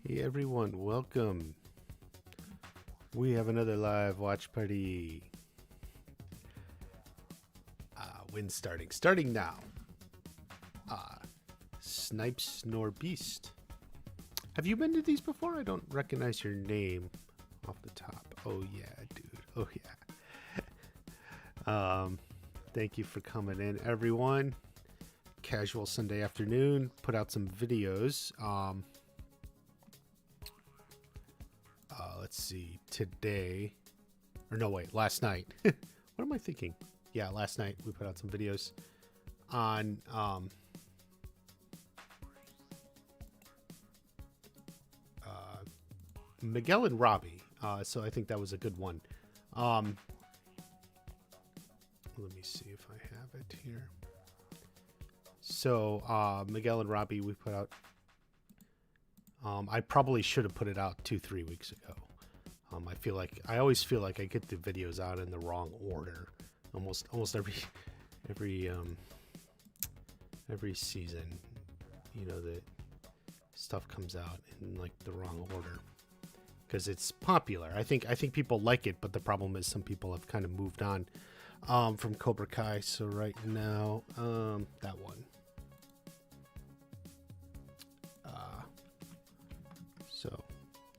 Hey everyone, welcome. We have another live watch party. When starting? Starting now. Snipes nor Beast. Have you been to these before? I don't recognize your name off the top. Oh yeah, dude. Oh yeah. Thank you for coming in, everyone. Casual Sunday afternoon. Put out some videos. Let's see. Today, or no, wait, last night. What am I thinking? Yeah, last night we put out some videos on Miguel and Robbie. So I think that was a good one. Let me see if I have it here. So Miguel and Robbie, we put out. I probably should have put it out 2-3 weeks ago. I always feel like I get the videos out in the wrong order. Almost every season, the stuff comes out in like the wrong order because it's popular. I think people like it, but the problem is some people have kind of moved on from Cobra Kai. So right now, that one. So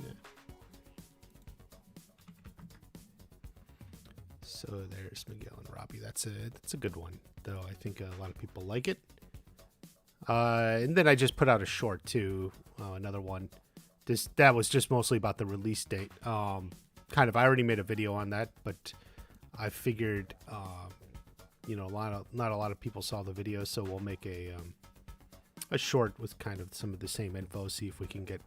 yeah. So there's Miguel and Robbie. That's a good one, though. I think a lot of people like it. And then I just put out a short too, another one. That was just mostly about the release date. I already made a video on that, but I figured, not a lot of people saw the video, so we'll make a short with kind of some of the same info. See if we can get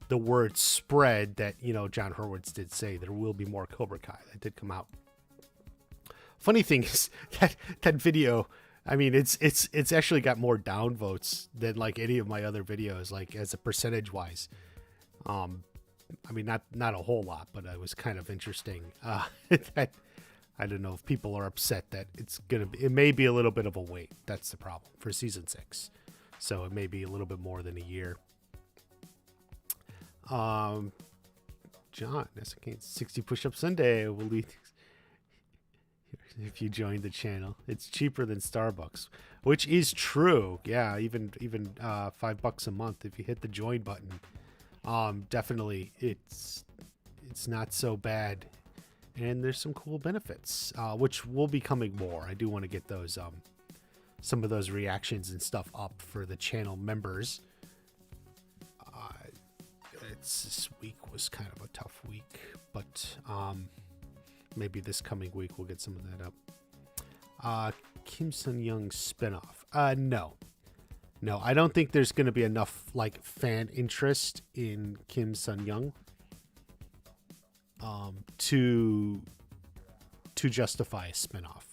the word spread that John Hurwitz did say there will be more Cobra Kai. That did come out. Funny thing is that video, I mean, it's actually got more downvotes than like any of my other videos, like as a percentage wise. I mean, not a whole lot, but it was kind of interesting. That I don't know if people are upset that it may be a little bit of a wait. That's the problem for season 6. So it may be a little bit more than a year. John, that's okay. 60 push-up Sunday will lead. If you join the channel, it's cheaper than Starbucks, which is true. Yeah, even $5 a month if you hit the join button. Definitely, it's not so bad, and there's some cool benefits, which will be coming more. I do want to get those some of those reactions and stuff up for the channel members. This week was kind of a tough week, but maybe this coming week we'll get some of that up. Kim Sun-young spinoff. No, I don't think there's going to be enough like fan interest in Kim Sun-young to justify a spinoff.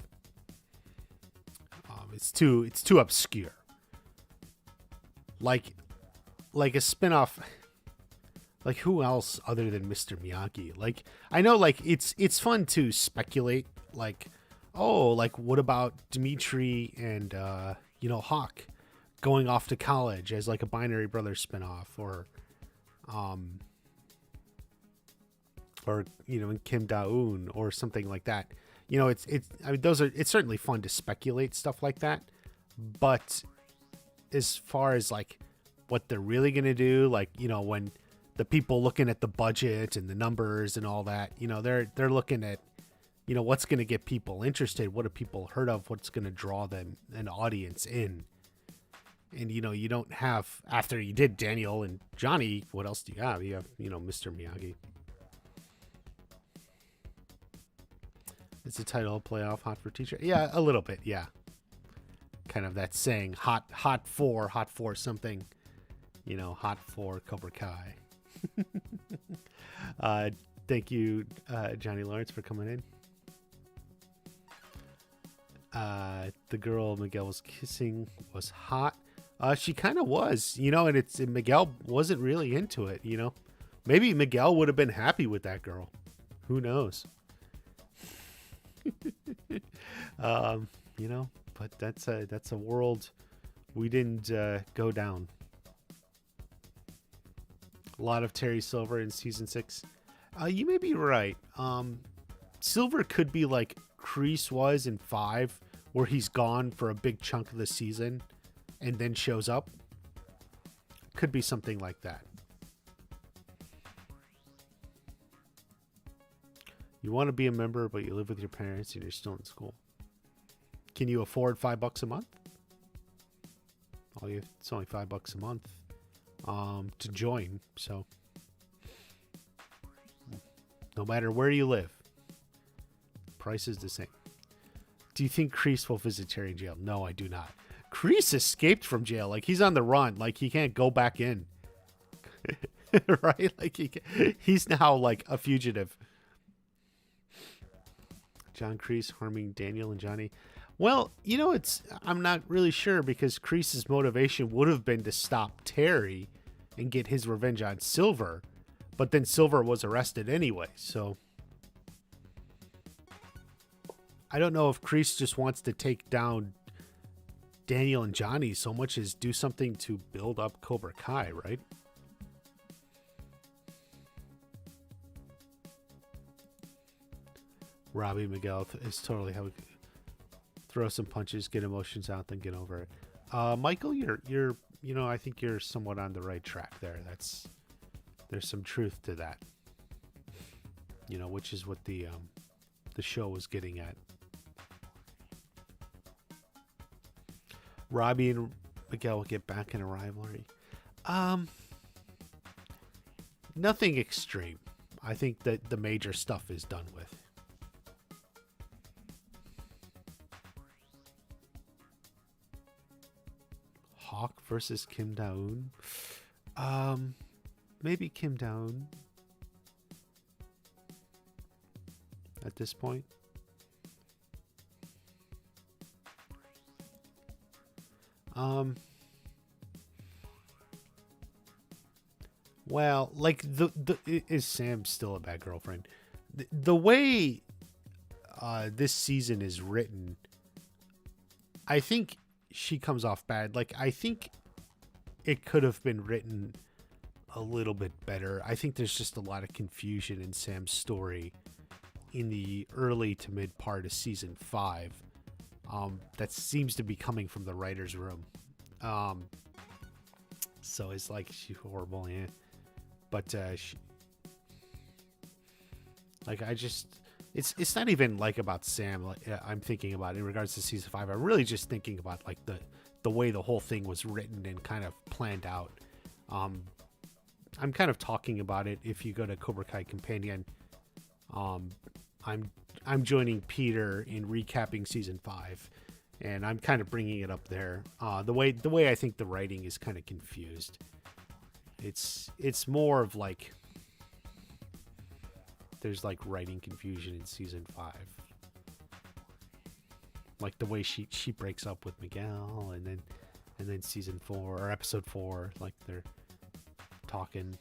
It's too obscure. Like a spinoff. Like who else other than Mr. Miyagi? Like I know, like it's fun to speculate. Like, oh, like what about Dimitri and Hawk going off to college as like a Binary Brothers spinoff, or Kim Da-eun or something like that. I mean, it's certainly fun to speculate stuff like that, but as far as like what they're really gonna do, like when the people looking at the budget and the numbers and all that, they're looking at, what's going to get people interested. What have people heard of? What's going to draw them an audience in? And, you don't have, after you did Daniel and Johnny, what else do you have? You have, Mr. Miyagi. Is the title playoff hot for teacher? Yeah, a little bit. Yeah. Kind of that saying hot for something, hot for Cobra Kai. Thank you, Johnny Lawrence, for coming in. The girl Miguel was kissing was hot. She kind of was, and Miguel wasn't really into it, Maybe Miguel would have been happy with that girl. Who knows? But that's a world we didn't go down. A lot of Terry Silver in season 6. You may be right. Silver could be like Kreese was in 5, where he's gone for a big chunk of the season and then shows up. Could be something like that. You want to be a member, but you live with your parents and you're still in school. Can you afford $5 a month? It's only $5 a month to join. So no matter where you live, price is the same. Do you think Kreese will visit Terry in jail? No, I do not. Kreese escaped from jail. Like, he's on the run. Like, he can't go back in. Right? Like, he's now like a fugitive. John Kreese harming Daniel and Johnny. Well, you know, I'm not really sure, because Kreese's motivation would have been to stop Terry and get his revenge on Silver, but then Silver was arrested anyway, so I don't know if Kreese just wants to take down Daniel and Johnny so much as do something to build up Cobra Kai, right? Robbie Miguel is totally how we throw some punches, get emotions out, then get over it. Michael, you're I think you're somewhat on the right track there. There's some truth to that. Which is what the show was getting at. Robbie and Miguel will get back in a rivalry. Nothing extreme. I think that the major stuff is done with. Hawk versus Kim Daeun. Maybe Kim Daeun at this point. Well, like is Sam still a bad girlfriend? The way this season is written, I think she comes off bad. Like, I think it could have been written a little bit better. I think there's just a lot of confusion in Sam's story in the early to mid part of season 5. That seems to be coming from the writer's room. So it's like, she's horrible, yeah. But it's not even like about Sam. Like, I'm thinking about in regards to season 5. I'm really just thinking about like the way the whole thing was written and kind of planned out. I'm kind of talking about it. If you go to Cobra Kai Companion, I'm joining Peter in recapping season 5, and I'm kind of bringing it up there. The way I think the writing is kind of confused. It's more of like there's like writing confusion in season 5, like the way she breaks up with Miguel, and then season 4 or episode 4, like they're talking.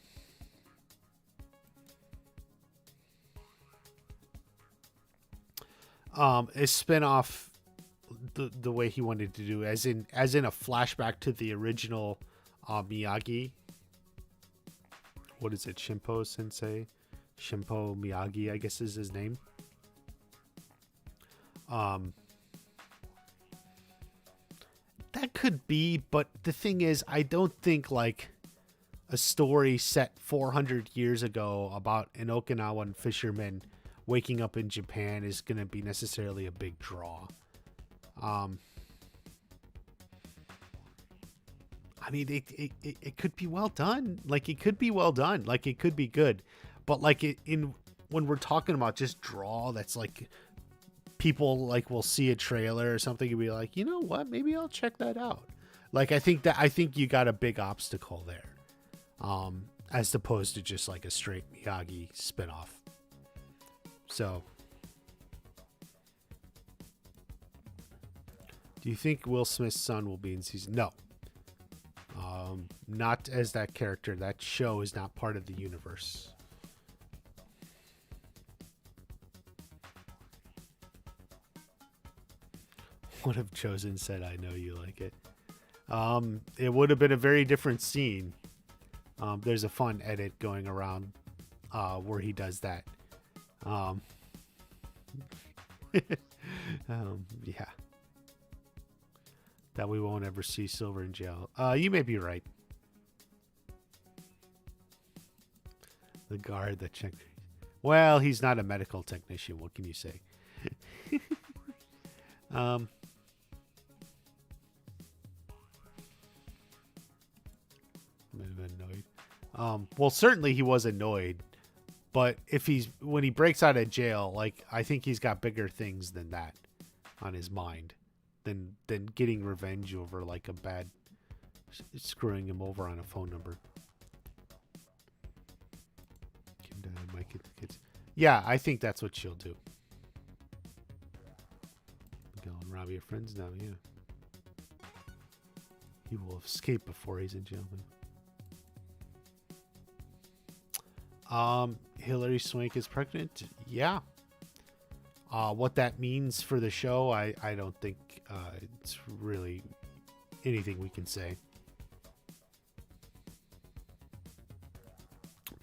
A spin-off the way he wanted to do, as in a flashback to the original Miyagi. What is it? Shimpo Sensei? Shimpo Miyagi, I guess is his name. That could be, but the thing is, I don't think like a story set 400 years ago about an Okinawan fisherman waking up in Japan is going to be necessarily a big draw. I mean, it could be well done. Like, it could be well done. Like, it could be good. But like when we're talking about just draw, that's like people like will see a trailer or something and be like, you know what? Maybe I'll check that out. Like, I think you got a big obstacle there. As opposed to just like a straight Miyagi spinoff. So, do you think Will Smith's son will be in season? No. Not as that character. That show is not part of the universe. Would have chosen said, I know you like it. It would have been a very different scene. There's a fun edit going around where he does that. Um, yeah. That we won't ever see Silver in jail. You may be right. The guard that checked. Well, he's not a medical technician. What can you say? Annoyed. Well, certainly he was annoyed, but when he breaks out of jail, like I think he's got bigger things than that on his mind than getting revenge over like a bad screwing him over on a phone number. Kids. Yeah, I think that's what she'll do. Go and rob your friends now, yeah. He will escape before he's in jail. Hilary Swank is pregnant. Yeah. What that means for the show, I don't think it's really anything we can say.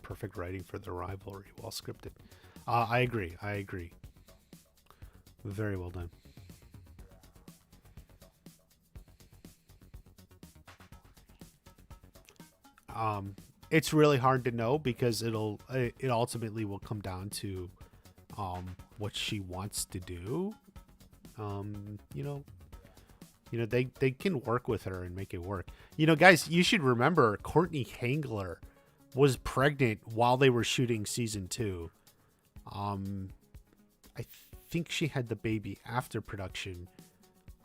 Perfect writing for the rivalry, well scripted. I agree. Very well done. It's really hard to know because it ultimately will come down to what she wants to do. They can work with her and make it work. Guys, you should remember Courtney Hangler was pregnant while they were shooting season 2. I think she had the baby after production.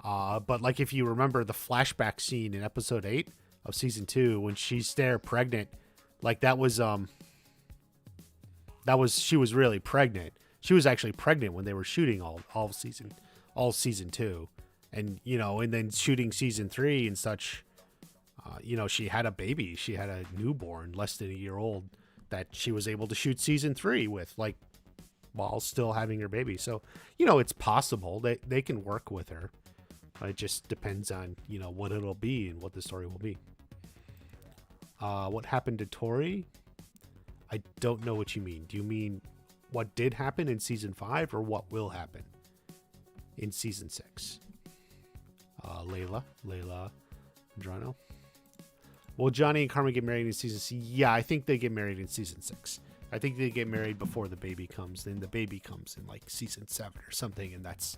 But like if you remember the flashback scene in episode 8 of season 2 when she's there pregnant, like that was she was really pregnant. She was actually pregnant when they were shooting all season 2. And and then shooting season 3 and such. She had a baby. She had a newborn, less than a year old, that she was able to shoot season 3 with, like, while still having her baby. So, it's possible that they can work with her. It just depends on, what it'll be and what the story will be. What happened to Tori? I don't know what you mean. Do you mean what did happen in season 5 or what will happen in season 6? Layla Andrano. Will Johnny and Carmen get married in season 6? Yeah, I think they get married in season 6. I think they get married before the baby comes. Then the baby comes in like season 7 or something, and that's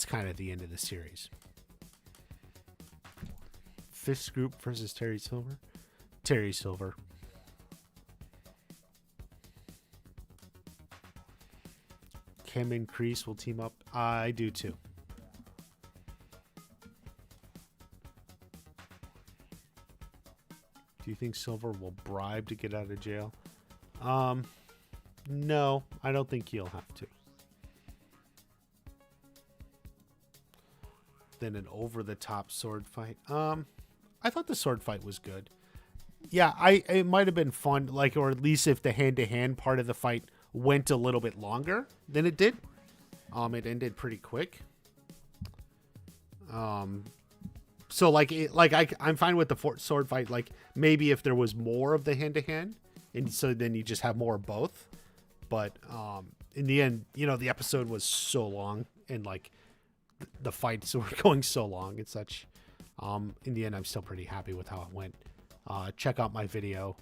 kind of the end of the series. Fist Group versus Terry Silver. Terry Silver. Kim and Kreese will team up. I do too. Do you think Silver will bribe to get out of jail? No, I don't think he'll have to. Then an over-the-top sword fight. I thought the sword fight was good. Yeah, it might have been fun, like, or at least if the hand-to-hand part of the fight went a little bit longer than it did. It ended pretty quick. So I'm fine with the sword fight. Like maybe if there was more of the hand to hand, and so then you just have more of both. But in the end, the episode was so long, and like the fights were going so long and such. In the end, I'm still pretty happy with how it went. Check out my video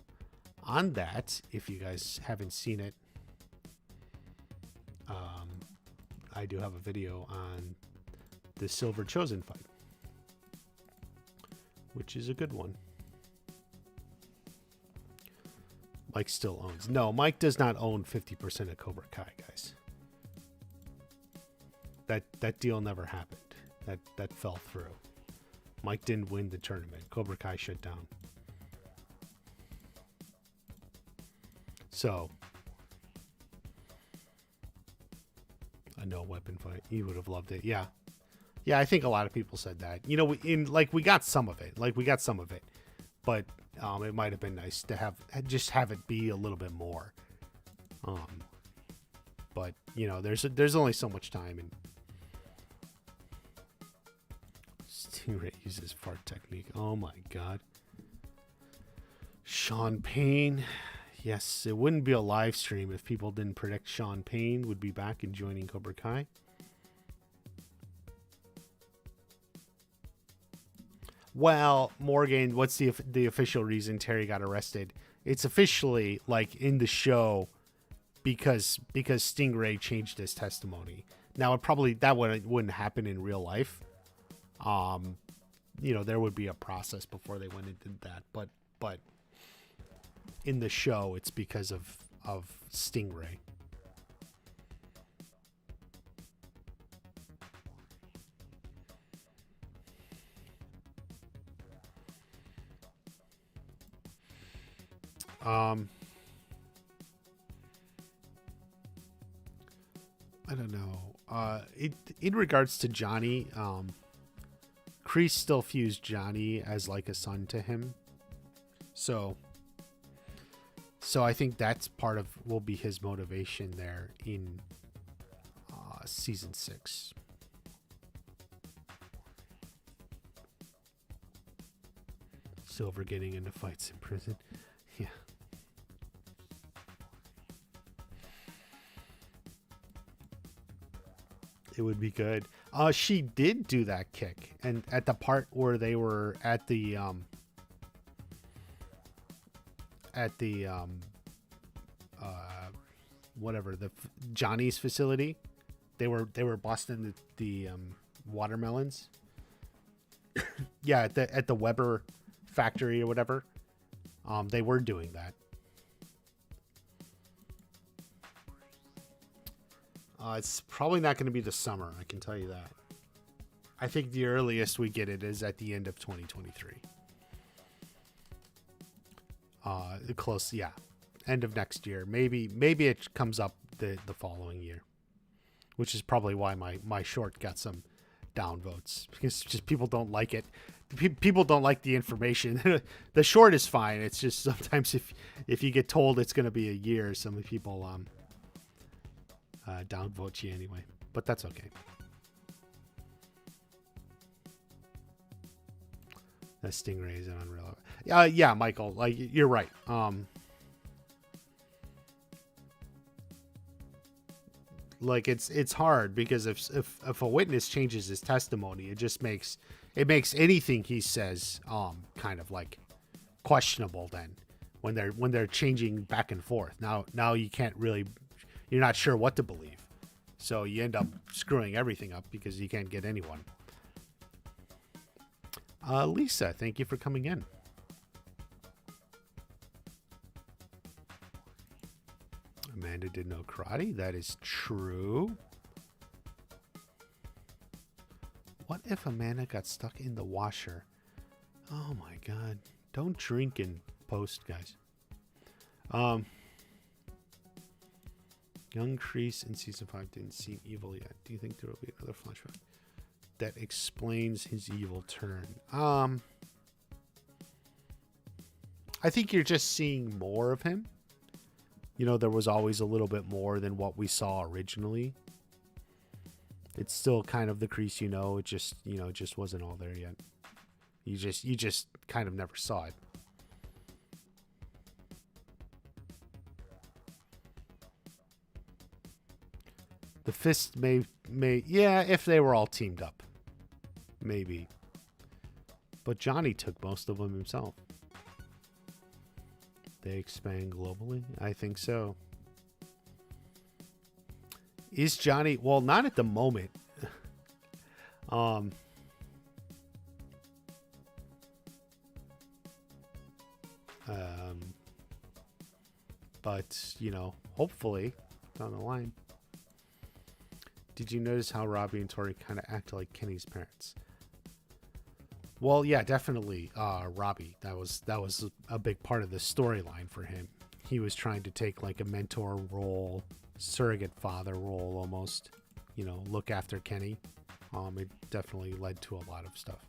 on that if you guys haven't seen it. I do have a video on the Silver Chosen fight, which is a good one. Mike still owns. No, Mike does not own 50% of Cobra Kai, guys. That deal never happened. That fell through. Mike didn't win the tournament. Cobra Kai shut down. So, a no weapon fight. He would have loved it. Yeah. Yeah, I think a lot of people said that. We got some of it. But it might have been nice to have it be a little bit more. But there's only so much time, and Stingray uses fart technique. Oh my god. Sean Payne. Yes, it wouldn't be a live stream if people didn't predict Sean Payne would be back and joining Cobra Kai. Well, Morgan, what's the official reason Terry got arrested? It's officially like in the show because Stingray changed his testimony. Now it probably that wouldn't happen in real life. There would be a process before they went and did that, but in the show it's because of Stingray. I don't know. In regards to Johnny, Kreese still views Johnny as like a son to him. So I think that's will be his motivation there in season 6. Silver getting into fights in prison. Yeah. It would be good. She did do that kick, and at the part where they were at the Johnny's facility, they were busting the watermelons. Yeah, at the Weber factory or whatever. They were doing that. It's probably not going to be the summer, I can tell you that. I think the earliest we get it is at the end of 2023. Close, yeah. End of next year. Maybe it comes up the following year. Which is probably why my short got some downvotes. Because just people don't like it. People don't like the information. The short is fine. It's just sometimes if you get told it's going to be a year, some people downvote you anyway, but that's okay. That Stingray is unreal. Yeah, Michael, like you're right. Like it's hard because if a witness changes his testimony, it makes anything he says kind of like questionable. Then when they're changing back and forth, now you can't really. You're not sure what to believe. So you end up screwing everything up because you can't get anyone. Lisa, thank you for coming in. Amanda did no karate. That is true. What if Amanda got stuck in the washer? Oh my God. Don't drink and post, guys. Young Kreese in season 5 didn't seem evil yet. Do you think there will be another flashback that explains his evil turn? I think you're just seeing more of him. There was always a little bit more than what we saw originally. It's still kind of the Kreese, it just wasn't all there yet. You just kind of never saw it. The fist may, yeah, if they were all teamed up, maybe. But Johnny took most of them himself. They expand globally? I think so. Is Johnny, well, not at the moment. But, hopefully down the line. Did you notice how Robbie and Tori kind of act like Kenny's parents? Well, yeah, definitely. Robbie, that was a big part of the storyline for him. He was trying to take like a mentor role, surrogate father role almost, look after Kenny. It definitely led to a lot of stuff.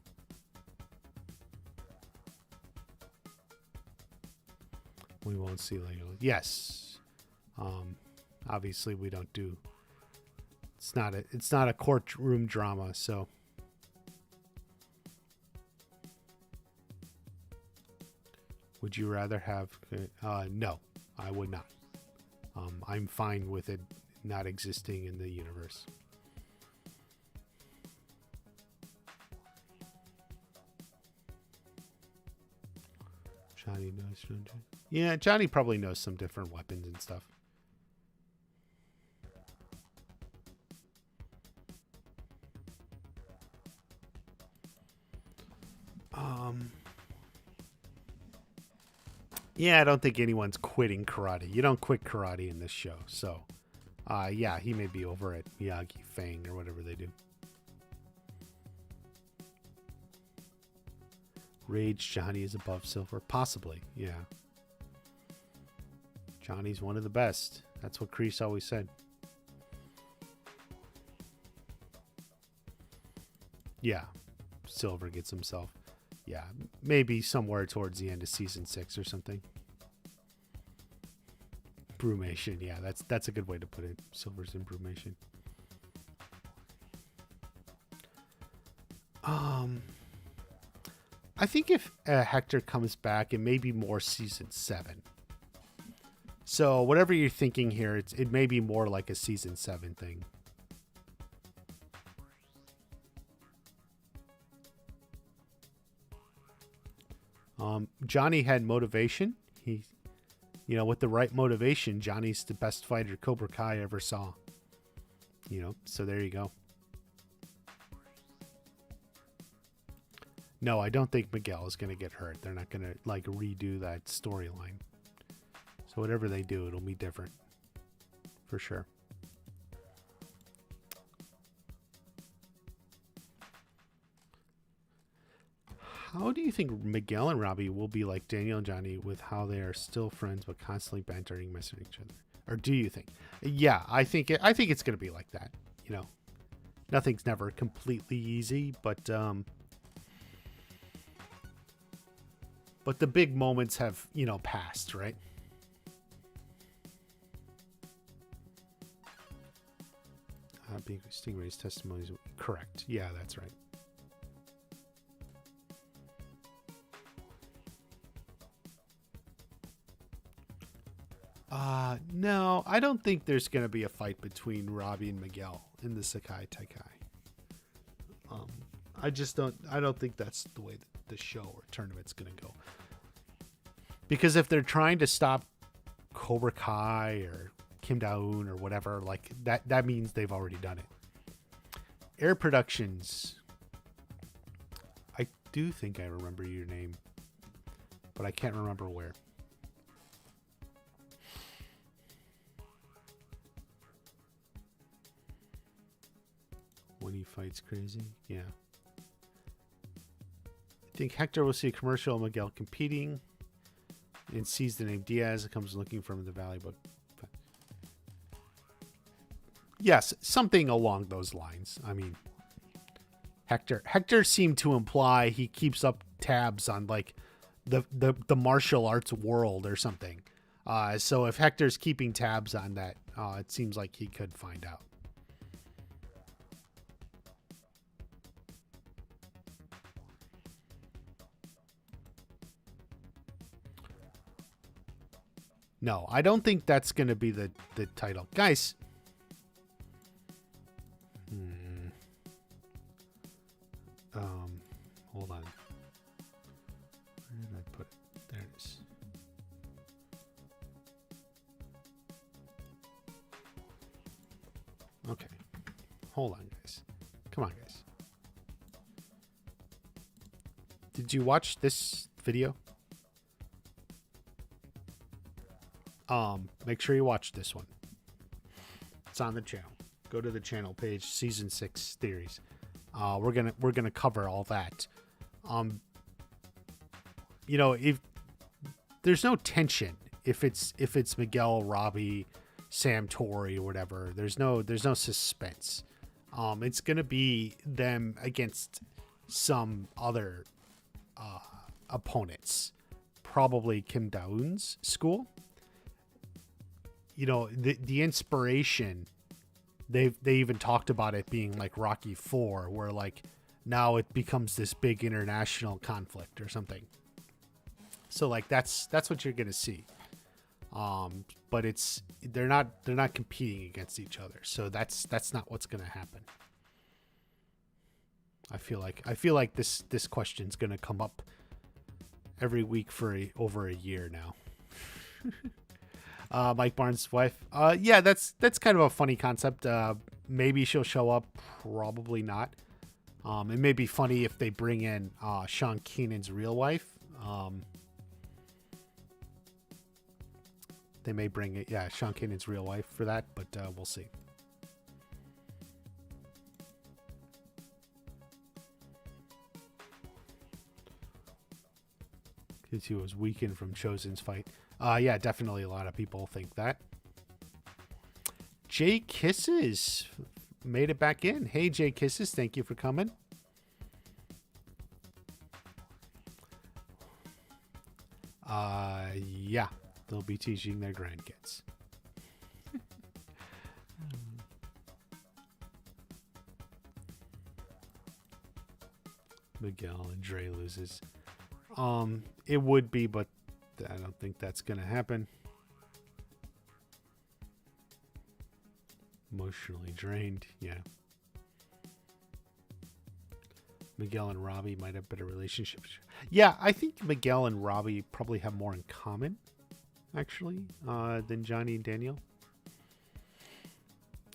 We won't see later. Yes. Obviously we don't do. It's not a courtroom drama, so. Would you rather have? No, I would not. I'm fine with it not existing in the universe. Johnny knows. Yeah, Johnny probably knows some different weapons and stuff. Yeah, I don't think anyone's quitting karate. You don't quit karate in this show. So, yeah, he may be over at Miyagi Fang or whatever they do. Rage Johnny is above Silver. Possibly, yeah. Johnny's one of the best. That's what Kreese always said. Yeah, Silver gets himself. Yeah, maybe somewhere towards the end of season 6 or something. Brumation, yeah, that's a good way to put it. Silver's in Brumation. I think if Hector comes back, it may be more season 7. So whatever you're thinking here, it may be more like a season 7 thing. Johnny had motivation. With the right motivation, Johnny's the best fighter Cobra Kai ever saw. So there you go. No, I don't think Miguel is going to get hurt. They're not going to redo that storyline. So whatever they do, it'll be different. For sure. How do you think Miguel and Robbie will be like Daniel and Johnny with how they are still friends but constantly bantering, messing with each other? Or do you think? Yeah, I think it's going to be like that. Nothing's never completely easy, but the big moments have, passed, right? Stingray's testimony is correct. Yeah, that's right. No, I don't think there's going to be a fight between Robbie and Miguel in the Sekai Taikai. I don't think that's the way the show or tournament's going to go. Because if they're trying to stop Cobra Kai or Kim Da-eun or whatever, like that means they've already done it. Air Productions. I do think I remember your name, but I can't remember where. When he fights crazy, yeah. I think Hector will see a commercial of Miguel competing and sees the name Diaz and comes looking for him in the Valley Book. Yes, something along those lines. I mean, Hector seemed to imply he keeps up tabs on like the martial arts world or something. So if Hector's keeping tabs on that, it seems like he could find out. No, I don't think that's going to be the title. Guys. Hold on. Where did I put it? There it is. Okay. Hold on, guys. Come on, guys. Did you watch this video? Make sure you watch this one. It's on the channel. Go to the channel page, season 6 theories. We're gonna cover all that. If there's no tension, if it's Miguel, Robbie, Sam, Tori, or whatever, there's no suspense. It's gonna be them against some other opponents, probably Kim Da-eun's school. The inspiration, they even talked about it being like Rocky IV, where like now it becomes this big international conflict or something. So like that's what you're gonna see. But they're not competing against each other. So that's not what's gonna happen. I feel like this question's gonna come up every week for over a year now. Mike Barnes' wife. Yeah, that's kind of a funny concept. Maybe she'll show up. Probably not. It may be funny if they bring in Sean Keenan's real wife. They may bring it, Sean Keenan's real wife for that, but we'll see. Because he was weakened from Chosen's fight. Yeah, definitely a lot of people think that. Jay Kisses made it back in. Hey, Jay Kisses, thank you for coming. Yeah, they'll be teaching their grandkids. Miguel and Dre loses. It would be, but I don't think that's gonna happen. Emotionally drained, yeah. Miguel and Robbie might have better relationships. Yeah, I think Miguel and Robbie probably have more in common, actually, than Johnny and Daniel.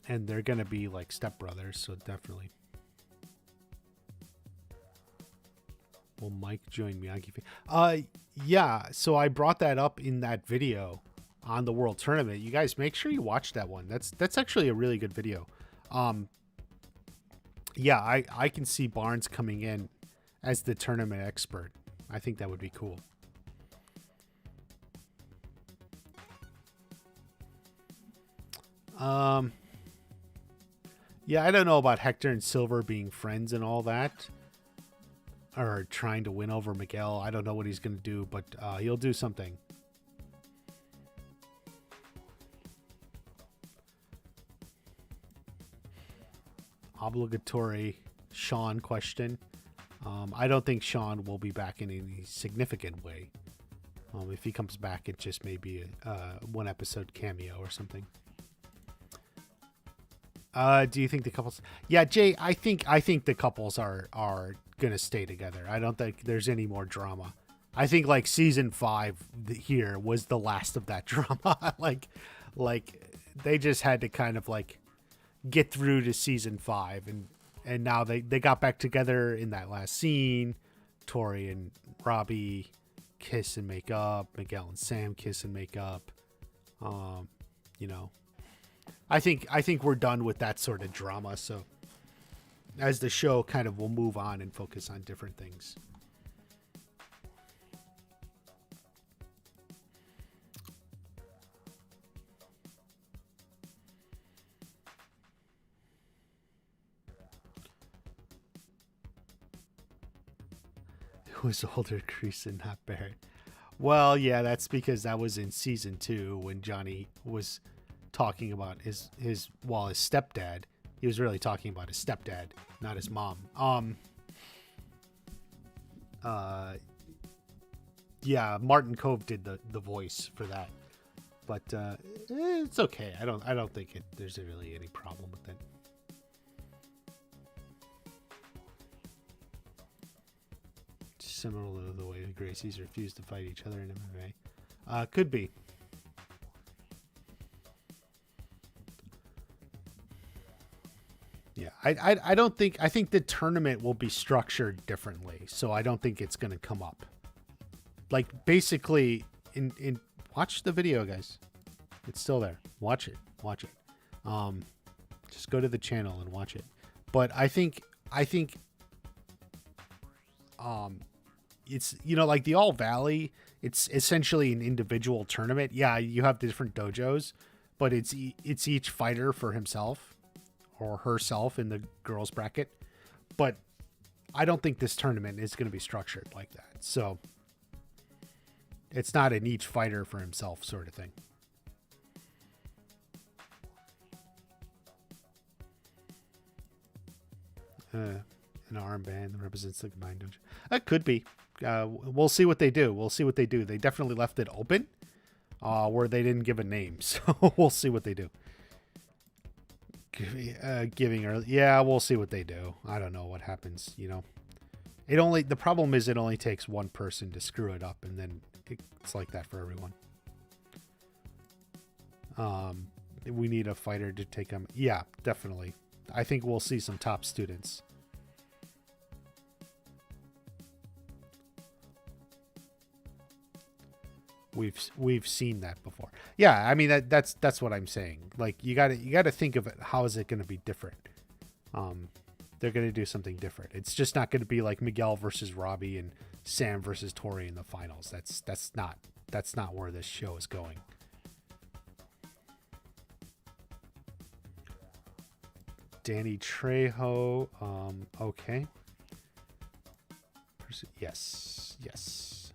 And they're gonna be like stepbrothers, so definitely. Will Mike join Miyagi? Yeah, so I brought that up in that video on the World Tournament. You guys make sure you watch that one. That's actually a really good video. Yeah, I can see Barnes coming in as the tournament expert. I think that would be cool. Yeah, I don't know about Hector and Silver being friends and all that, or trying to win over Miguel. I don't know what he's going to do, but he'll do something. Obligatory Sean question. I don't think Sean will be back in any significant way. If he comes back, it just may be a one episode cameo or something. Do you think the couples? Yeah, Jay, I think the couples are gonna stay together. I don't think there's any more drama. I think like season 5 here was the last of that drama. like they just had to kind of like get through to season 5, and now they got back together in that last scene. Tori and Robbie kiss and make up. Miguel and Sam kiss and make up. You know, I think we're done with that sort of drama. So as the show kind of will move on and focus on different things. It was older Creason, not Barrett. Well, yeah, that's because that was in season 2 when Johnny was talking about his stepdad. He was really talking about his stepdad, not his mom. Yeah, Martin Cove did the voice for that, but it's okay. I don't think there's really any problem with it. Similar to the way the Gracies refused to fight each other in MMA. Could be. Yeah, I don't think. I think the tournament will be structured differently, so I don't think it's going to come up. Like basically, in watch the video, guys. It's still there. Watch it. Just go to the channel and watch it. But I think it's, you know, like the All Valley, it's essentially an individual tournament. Yeah, you have the different dojos, but it's each fighter for himself or herself in the girls bracket. But I don't think this tournament is going to be structured like that. So it's not an each fighter for himself sort of thing. An armband that represents the combined dojo. That could be. We'll see what they do. We'll see what they do. They definitely left it open, where they didn't give a name. So we'll see what they do. Giving her, yeah, we'll see what they do. I don't know what happens. The problem is it only takes one person to screw it up, and then it's like that for everyone. We need a fighter to take them. Yeah, definitely. I think we'll see some top students. We've seen that before. Yeah, I mean that's what I'm saying. Like you got to think of it. How is it going to be different? They're going to do something different. It's just not going to be like Miguel versus Robbie and Sam versus Tori in the finals. That's not where this show is going. Danny Trejo. Okay. Yes.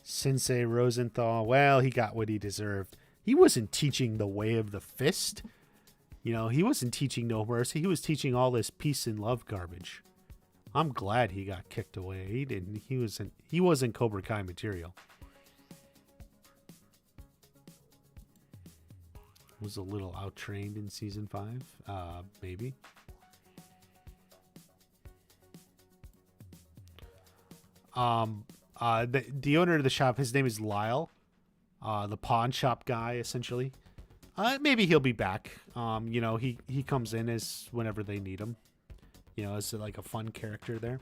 Sensei Rosenthal. Well, he got what he deserved. He wasn't teaching the way of the fist. He wasn't teaching no mercy. He was teaching all this peace and love garbage. I'm glad he got kicked away. He didn't. He wasn't Cobra Kai material. Was a little out-trained in season 5. Maybe. The owner of the shop, his name is Lyle. The pawn shop guy, essentially. Maybe he'll be back. He comes in as whenever they need him. As like a fun character there.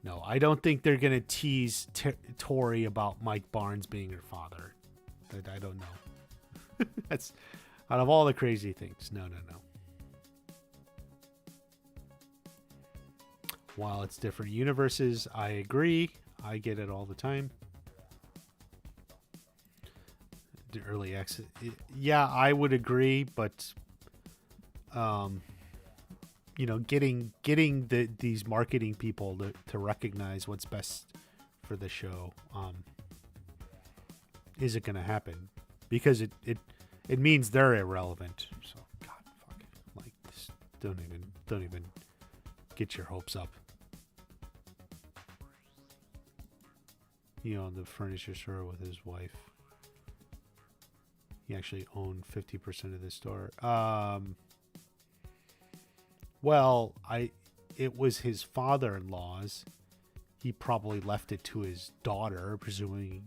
No, I don't think they're going to tease Tori about Mike Barnes being her father. I don't know. That's out of all the crazy things. No. While it's different universes, I agree. I get it all the time. The early exit. Yeah, I would agree, but getting these marketing people to recognize what's best for the show isn't going to happen because it means they're irrelevant. So God, fuck it. Like, just don't even get your hopes up. He owned the furniture store with his wife. He actually owned 50% of the store. Well, it was his father-in-law's. He probably left it to his daughter, presumably.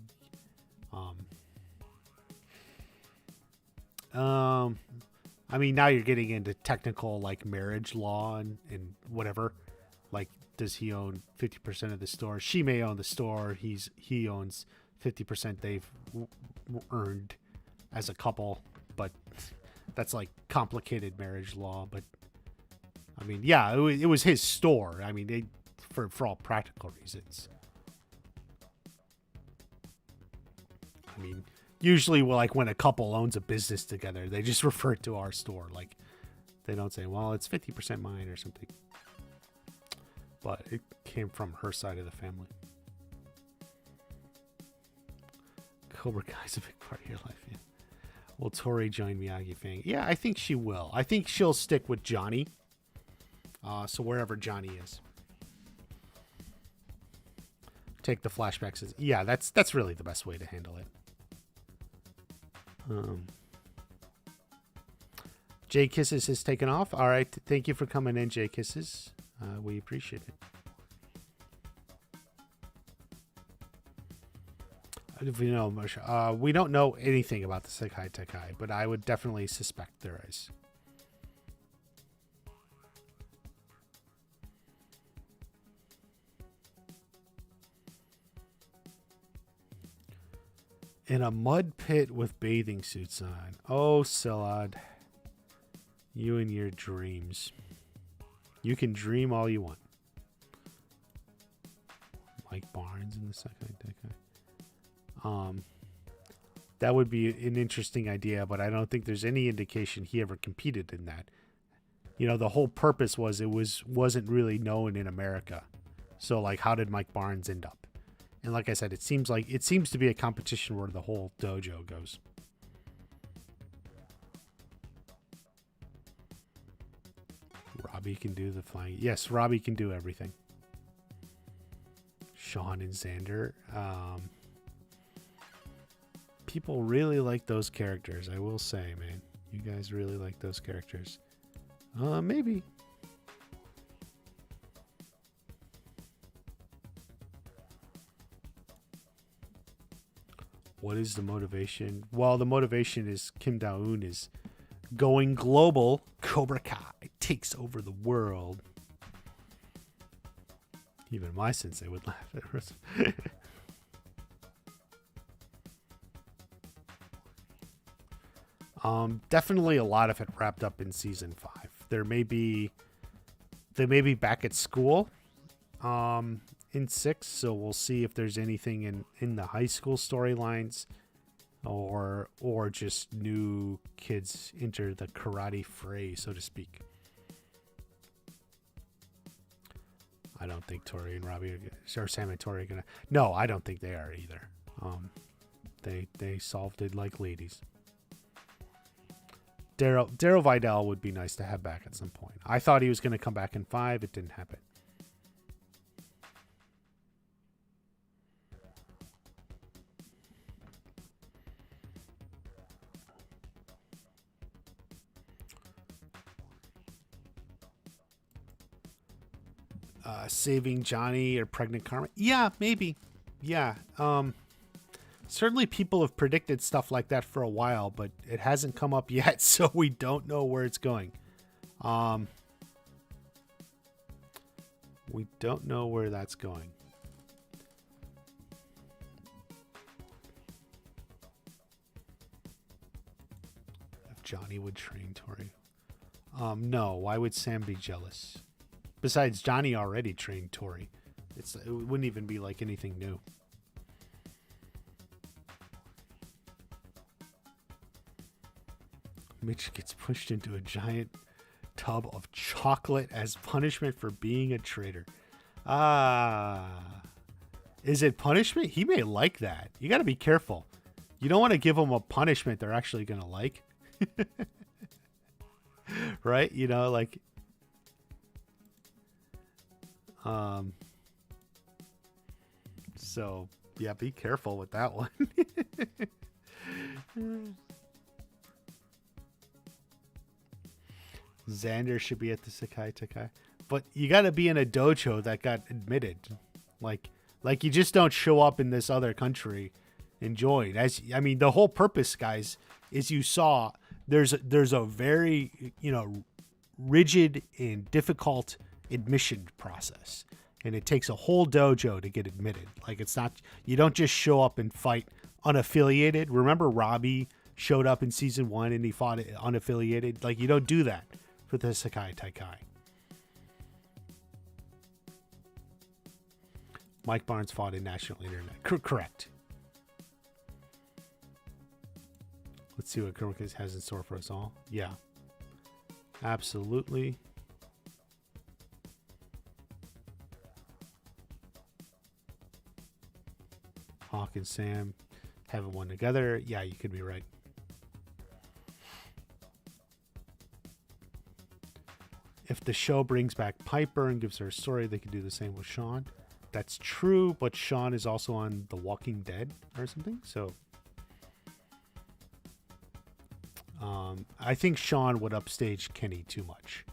I mean, now you're getting into technical like marriage law and whatever. Like, does he own 50% of the store? She may own the store. He owns 50% they've earned as a couple, but that's like complicated marriage law. But I mean, yeah, it was his store. I mean, for all practical reasons. I mean, usually, like when a couple owns a business together, they just refer to our store. Like, they don't say, "Well, it's 50% mine" or something. But it came from her side of the family. Cobra Kai's a big part of your life, yeah. Will Tori join Miyagi Fang? Yeah, I think she will. I think she'll stick with Johnny. So wherever Johnny is. Take the flashbacks. Yeah, that's really the best way to handle it. Jay Kisses has taken off. All right. Thank you for coming in, Jay Kisses. We appreciate it. We don't know anything about the Sekai Tekai, but I would definitely suspect there is. In a mud pit with bathing suits on. Oh, Szilard. You and your dreams. You can dream all you want. Mike Barnes in the Sekai Tekai. That would be an interesting idea, but I don't think there's any indication he ever competed in that. The whole purpose was wasn't really known in America. So, like, how did Mike Barnes end up? And like I said, it seems to be a competition where the whole dojo goes. Robbie can do the flying. Yes, Robbie can do everything. Sean and Xander. People really like those characters, I will say, man. You guys really like those characters. Maybe. What is the motivation? Well, the motivation is Kim Da-eun is going global. Cobra Kai takes over the world. Even my sensei would laugh at us. Definitely a lot of it wrapped up in season 5. They may be back at school in 6, so we'll see if there's anything in the high school storylines or just new kids enter the karate fray, so to speak. I don't think Tori and Robbie or Sam and Tori are gonna. No, I don't think they are either. They solved it like ladies. Daryl Vidal would be nice to have back at some point. I thought he was going to come back in 5. It didn't happen. Saving Johnny or Pregnant Karma? Yeah, maybe. Yeah. Certainly people have predicted stuff like that for a while, but it hasn't come up yet, so we don't know where it's going. We don't know where that's going. If Johnny would train Tori. No, why would Sam be jealous? Besides, Johnny already trained Tori. It wouldn't even be like anything new. Mitch gets pushed into a giant tub of chocolate as punishment for being a traitor. Is it punishment? He may like that. You got to be careful. You don't want to give them a punishment they're actually going to like. Right? You know, like... So, yeah, be careful with that one. Xander should be at the Sekai Takai. But you got to be in a dojo that got admitted. Like you just don't show up in this other country and join. The whole purpose, guys, is you saw there's a very, rigid and difficult admission process. And it takes a whole dojo to get admitted. Like, it's not, you don't just show up and fight unaffiliated. Remember Robbie showed up in season 1 and he fought unaffiliated? Like, you don't do that for the Sekai Taikai. Mike Barnes fought in national internet. Correct. Let's see what Kurokis has in store for us all. Yeah. Absolutely. Hawk and Sam haven't won together. Yeah, you could be right. If the show brings back Piper and gives her a story, they could do the same with Sean. That's true, but Sean is also on The Walking Dead or something. So I think Sean would upstage Kenny too much.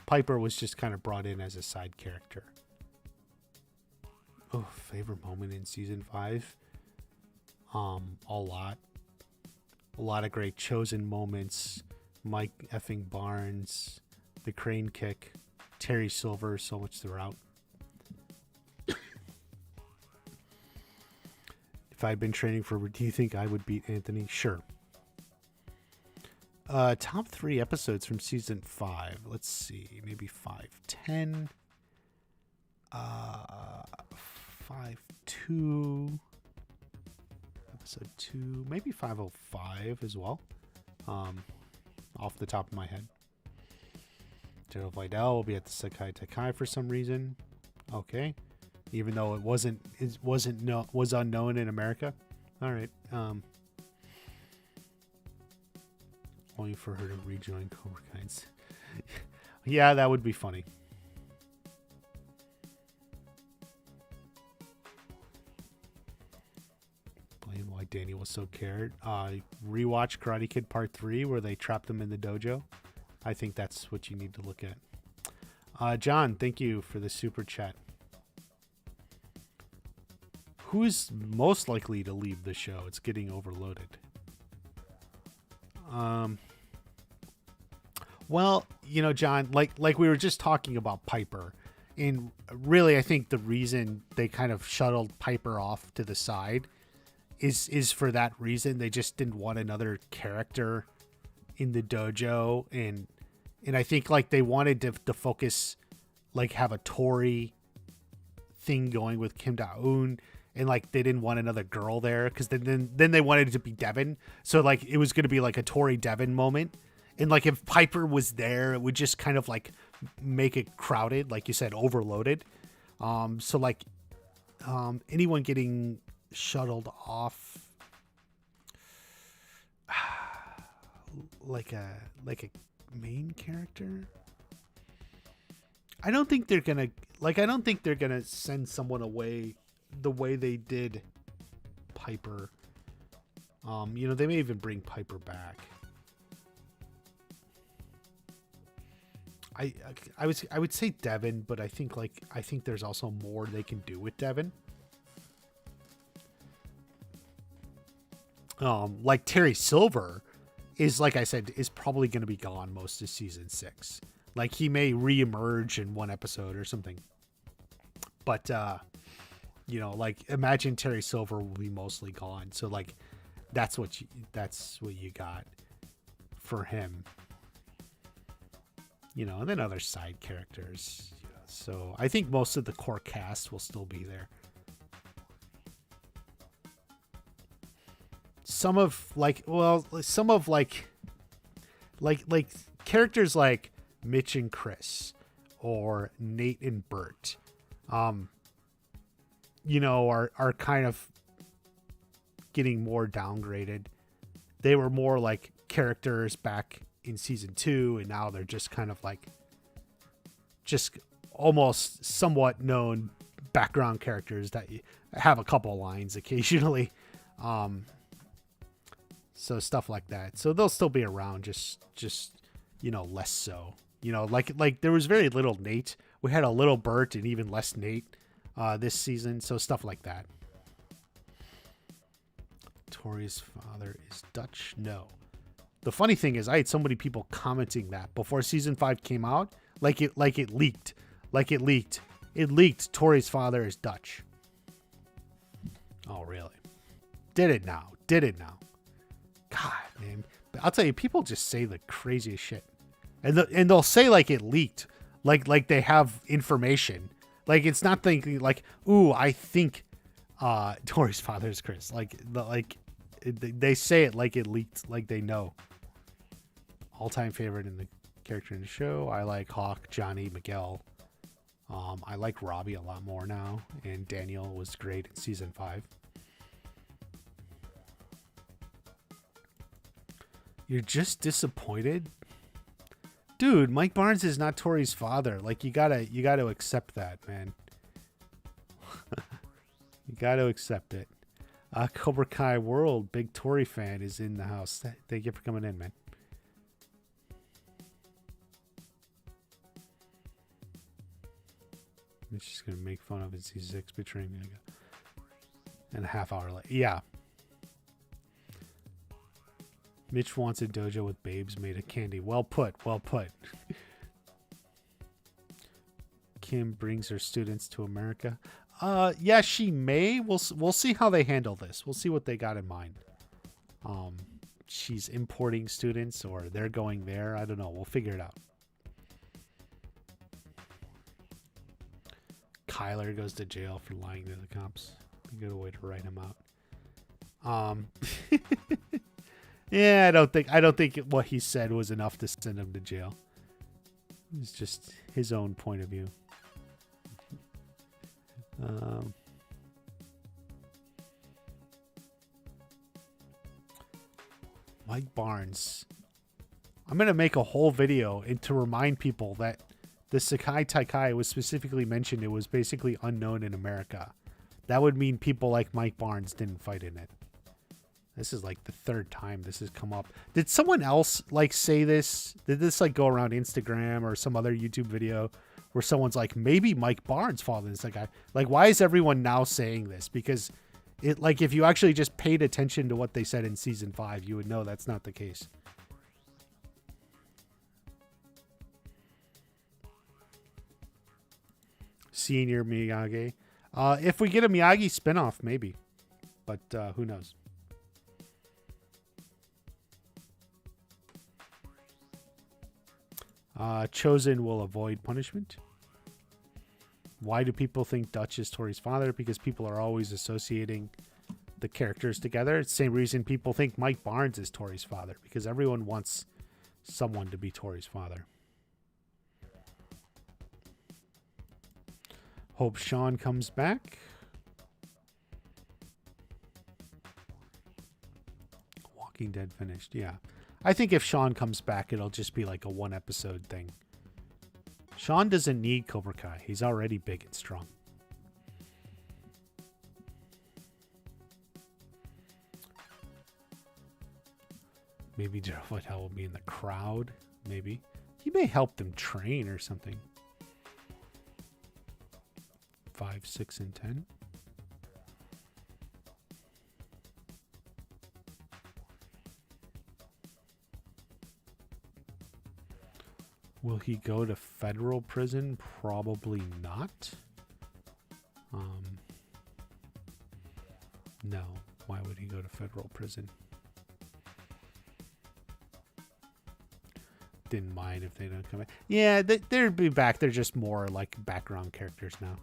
Piper was just kind of brought in as a side character. Oh, favorite moment in season 5? A lot of great chosen moments. Mike effing Barnes, the crane kick, Terry Silver, so much throughout. If I'd been training for, do you think I would beat Anthony? Sure. Top 3 episodes from season 5. Let's see, maybe 510. 5-2, episode 2, maybe 505 as well, off the top of my head. Daryl Vidal will be at the Sekai Takai for some reason. Okay. even though it was unknown in America. All right. Only for her to rejoin Cobra Kai. Yeah, that would be funny. Blame why Danny was so cared. Rewatch Karate Kid Part 3 where they trapped him in the dojo. I think that's what you need to look at. John, thank you for the super chat. Who's most likely to leave the show? It's getting overloaded. Well, John, like we were just talking about Piper, and really I think the reason they kind of shuttled Piper off to the side is for that reason. They just didn't want another character in the dojo, and I think like they wanted to focus, like have a Tori thing going with Kim Da-eun, and like they didn't want another girl there because then they wanted it to be Devin, so like it was going to be like a Tori Devin moment. And like if Piper was there, it would just kind of like make it crowded, like you said, overloaded. So like anyone getting shuttled off, like a main character. I don't think they're gonna send someone away the way they did Piper. They may even bring Piper back. I would say Devin, but I think there's also more they can do with Devin. Like Terry Silver is, like I said, is probably going to be gone most of season 6. Like he may reemerge in one episode or something. But like imagine Terry Silver will be mostly gone. So like that's what you got for him. And then other side characters. So I think most of the core cast will still be there. Some of characters like Mitch and Chris or Nate and Bert, are kind of getting more downgraded. They were more like characters back in season 2, and now they're just kind of like just almost somewhat known background characters that have a couple lines occasionally. So stuff like that. So they'll still be around, just less so. Like there was very little Nate. We had a little Bert and even less Nate this season. So stuff like that. Tori's father is Dutch? No. The funny thing is, I had so many people commenting that before season 5 came out, like it leaked. It leaked Tori's father is Dutch. Oh, really? Did it now? God, man. But I'll tell you, people just say the craziest shit. And they'll say like it leaked, like they have information. Like it's not thinking like, ooh, I think Tori's father is Chris. They say it like it leaked, like they know. All-time favorite in the character in the show. I like Hawk, Johnny, Miguel. I like Robbie a lot more now, and Daniel was great in season 5. You're just disappointed? Dude, Mike Barnes is not Tori's father. Like you gotta accept that, man. You gotta accept it. Cobra Kai World, big Tori fan, is in the house. Thank you for coming in, man. She's gonna make fun of in season 6 betraying me. And a half hour late. Yeah. Mitch wants a dojo with babes made of candy. Well put. Kim brings her students to America. Yeah, she may. We'll see how they handle this. We'll see what they got in mind. She's importing students or they're going there. I don't know. We'll figure it out. Kyler goes to jail for lying to the cops. A good way to write him out. Yeah, I don't think what he said was enough to send him to jail. It's just his own point of view. Um, Mike Barnes. I'm going to make a whole video to remind people that the Sekai Taikai was specifically mentioned. It was basically unknown in America. That would mean people like Mike Barnes didn't fight in it. This is like the third time this has come up. Did someone else like say this? Did this like go around Instagram or some other YouTube video where someone's like, maybe Mike Barnes fought in this Sekai? Like, why is everyone now saying this? Because it, like, if you actually just paid attention to what they said in season 5, you would know that's not the case. Senior Miyagi. If we get a Miyagi spinoff, maybe. But who knows? Chosen will avoid punishment. Why do people think Dutch is Tori's father? Because people are always associating the characters together. It's the same reason people think Mike Barnes is Tori's father. Because everyone wants someone to be Tori's father. Hope Sean comes back. Walking Dead finished, yeah. I think if Sean comes back, it'll just be like a 1-episode thing. Sean doesn't need Cobra Kai. He's already big and strong. Maybe Gerald Whitehall will be in the crowd. Maybe. He may help them train or something. 5, 6, and 10. Will he go to federal prison? Probably not. No. Why would he go to federal prison? Didn't mind if they don't come back. Yeah, they'd be back. They're just more like background characters now.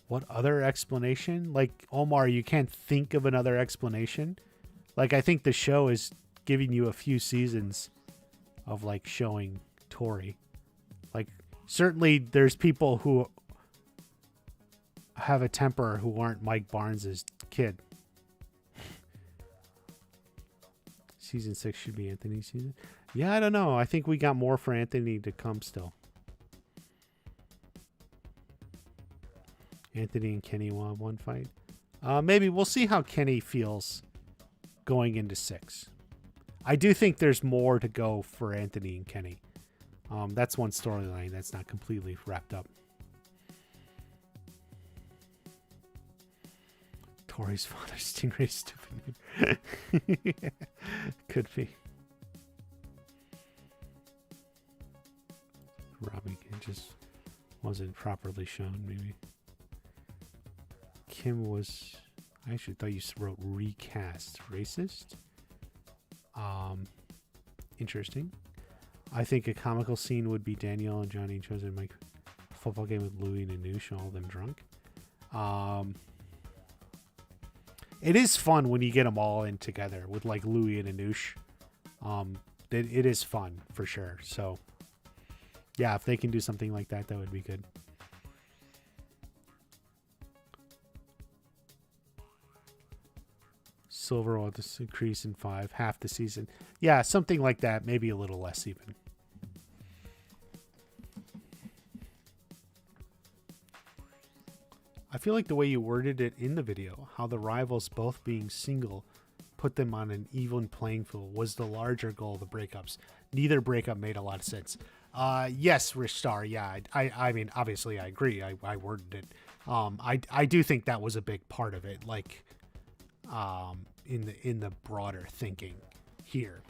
What other explanation? Like, Omar, you can't think of another explanation? Like, I think the show is giving you a few seasons of, like, showing Tori. Like, certainly there's people who have a temper who aren't Mike Barnes' kid. Season 6 should be Anthony's season. Yeah, I don't know. I think we got more for Anthony to come still. Anthony and Kenny will have one fight. Maybe we'll see how Kenny feels going into 6. I do think there's more to go for Anthony and Kenny. That's one storyline that's not completely wrapped up. Tori's father, Stingray, stupid name. Yeah, could be. Robbie just wasn't properly shown, maybe. Kim was... I actually thought you wrote recast. Racist? Interesting. I think a comical scene would be Danielle and Johnny and Chosen Mike football game with Louie and Anush, all of them drunk. It is fun when you get them all in together with like Louie and Anush. It is fun for sure. So yeah, if they can do something like that, that would be good. Silver will decrease in 5, half the season. Yeah, something like that. Maybe a little less even. I feel like the way you worded it in the video, how the rivals both being single put them on an even playing field, was the larger goal of the breakups. Neither breakup made a lot of sense. Yes, Rich Star. Yeah, I mean, obviously I agree. I worded it. I do think that was a big part of it. Like, in the broader thinking here.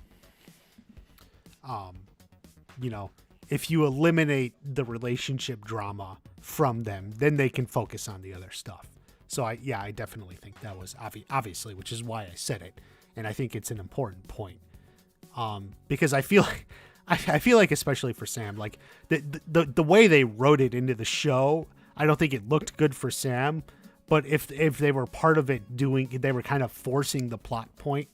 You know, if you eliminate the relationship drama from them, then they can focus on the other stuff. So I definitely think that was obviously, which is why I said it. And I think it's an important point. Because I feel like especially for Sam, like the way they wrote it into the show, I don't think it looked good for Sam. But if they were part of it they were kind of forcing the plot point,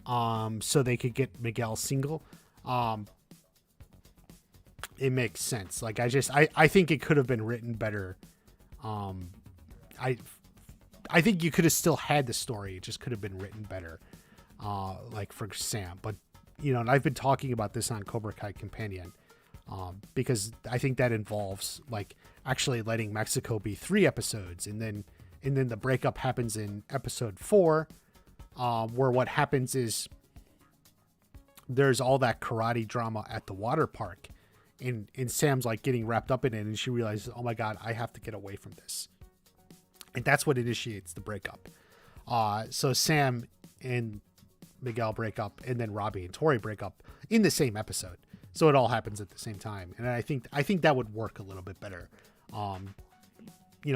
so they could get Miguel single. um, it makes sense. Like I think it could have been written better. Um, I I think you could have still had the story. It just could have been written better. Like for Sam, but and I've been talking about this on Cobra Kai Companion, because I think that involves like actually letting Mexico be 3 episodes, and then the breakup happens in episode 4, where what happens is there's all that karate drama at the water park, and Sam's like getting wrapped up in it, and she realizes, oh my God, I have to get away from this, and that's what initiates the breakup. So Sam and Miguel break up, and then Robbie and Tori break up in the same episode. So it all happens at the same time, and I think that would work a little bit better.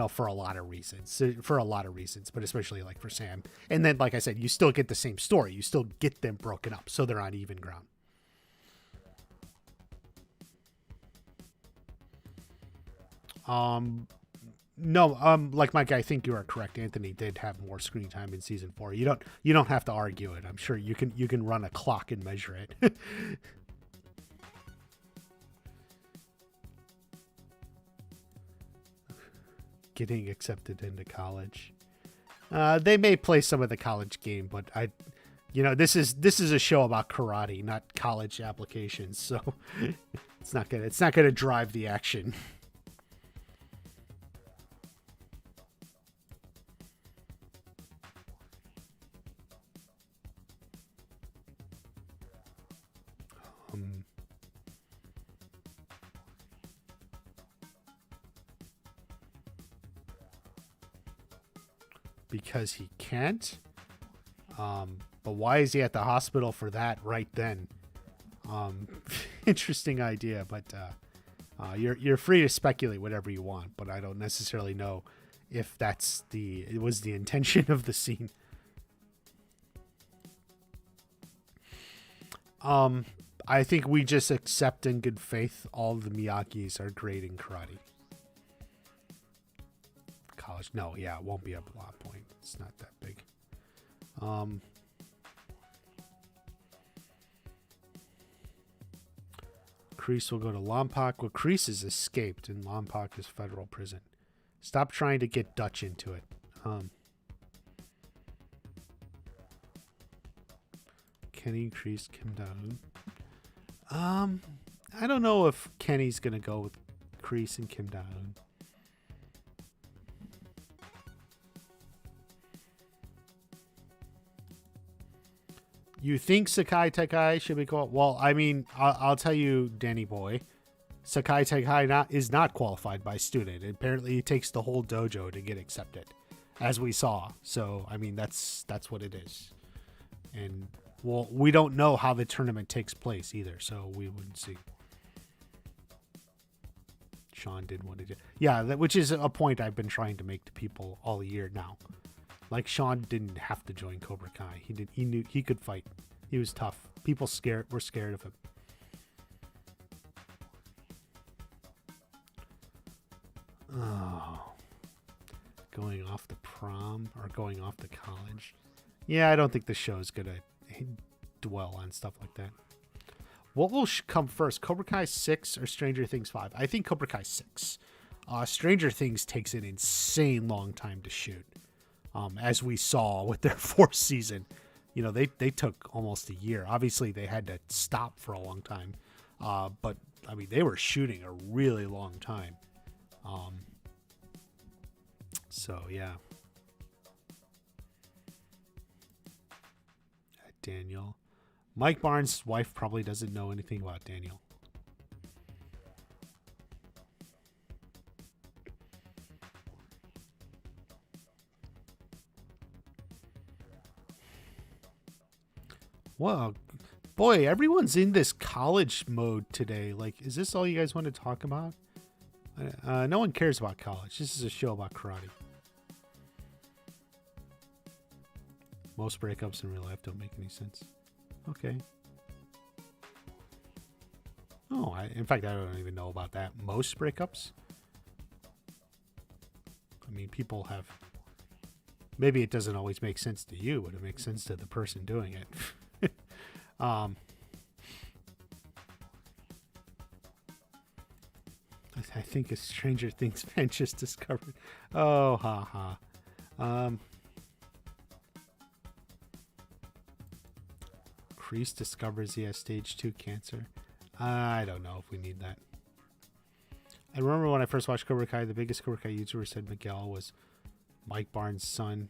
For a lot of reasons, but especially like for Sam. And then, like I said, you still get the same story. You still get them broken up, so they're on even ground. No, like Mike, I think you are correct. Anthony did have more screen time in season 4. You don't have to argue it. I'm sure you can run a clock and measure it. Getting accepted into college. They may play some of the college game, but this is a show about karate, not college applications, so it's not gonna drive the action. Because he can't. But why is he at the hospital for that right then? Interesting idea, but you're free to speculate whatever you want, but I don't necessarily know if it was the intention of the scene. I think we just accept in good faith all the Miyagis are great in karate. College, no, yeah, it won't be a plot point. It's not that big. Kreese will go to Lompoc. Well, Kreese has escaped, and Lompoc is federal prison. Stop trying to get Dutch into it. Kenny, Kreese, Kim Da-hoon. I don't know if Kenny's gonna go with Kreese and Kim Da-hoon. You think Sakai Tekai should be called? Well, I mean, I'll tell you, Danny boy, Sakai Tekai is not qualified by student. Apparently, it takes the whole dojo to get accepted, as we saw. So, I mean, that's what it is. And, well, we don't know how the tournament takes place either, so we wouldn't see. Sean did what he did. Yeah, which is a point I've been trying to make to people all year now. Like, Sean didn't have to join Cobra Kai. He knew he could fight. He was tough. People were scared of him. Oh. Going off the prom or going off to college. Yeah, I don't think the show's going to dwell on stuff like that. What will come first, Cobra Kai 6 or Stranger Things 5? I think Cobra Kai 6. Stranger Things takes an insane long time to shoot. As we saw with their 4th season, they took almost a year. Obviously, they had to stop for a long time, but I mean, they were shooting a really long time. So yeah, Daniel, Mike Barnes' wife probably doesn't know anything about Daniel. Well, boy, everyone's in this college mode today. Like, is this all you guys want to talk about? No one cares about college. This is a show about karate. Most breakups in real life don't make any sense. Okay. Oh, in fact, I don't even know about that. Most breakups? I mean, people have... Maybe it doesn't always make sense to you, but it makes sense to the person doing it. I think a Stranger Things fan just discovered. Oh, ha ha. Kreese discovers he has stage 2 cancer. I don't know if we need that. I remember when I first watched Cobra Kai, the biggest Cobra Kai YouTuber said Miguel was Mike Barnes' son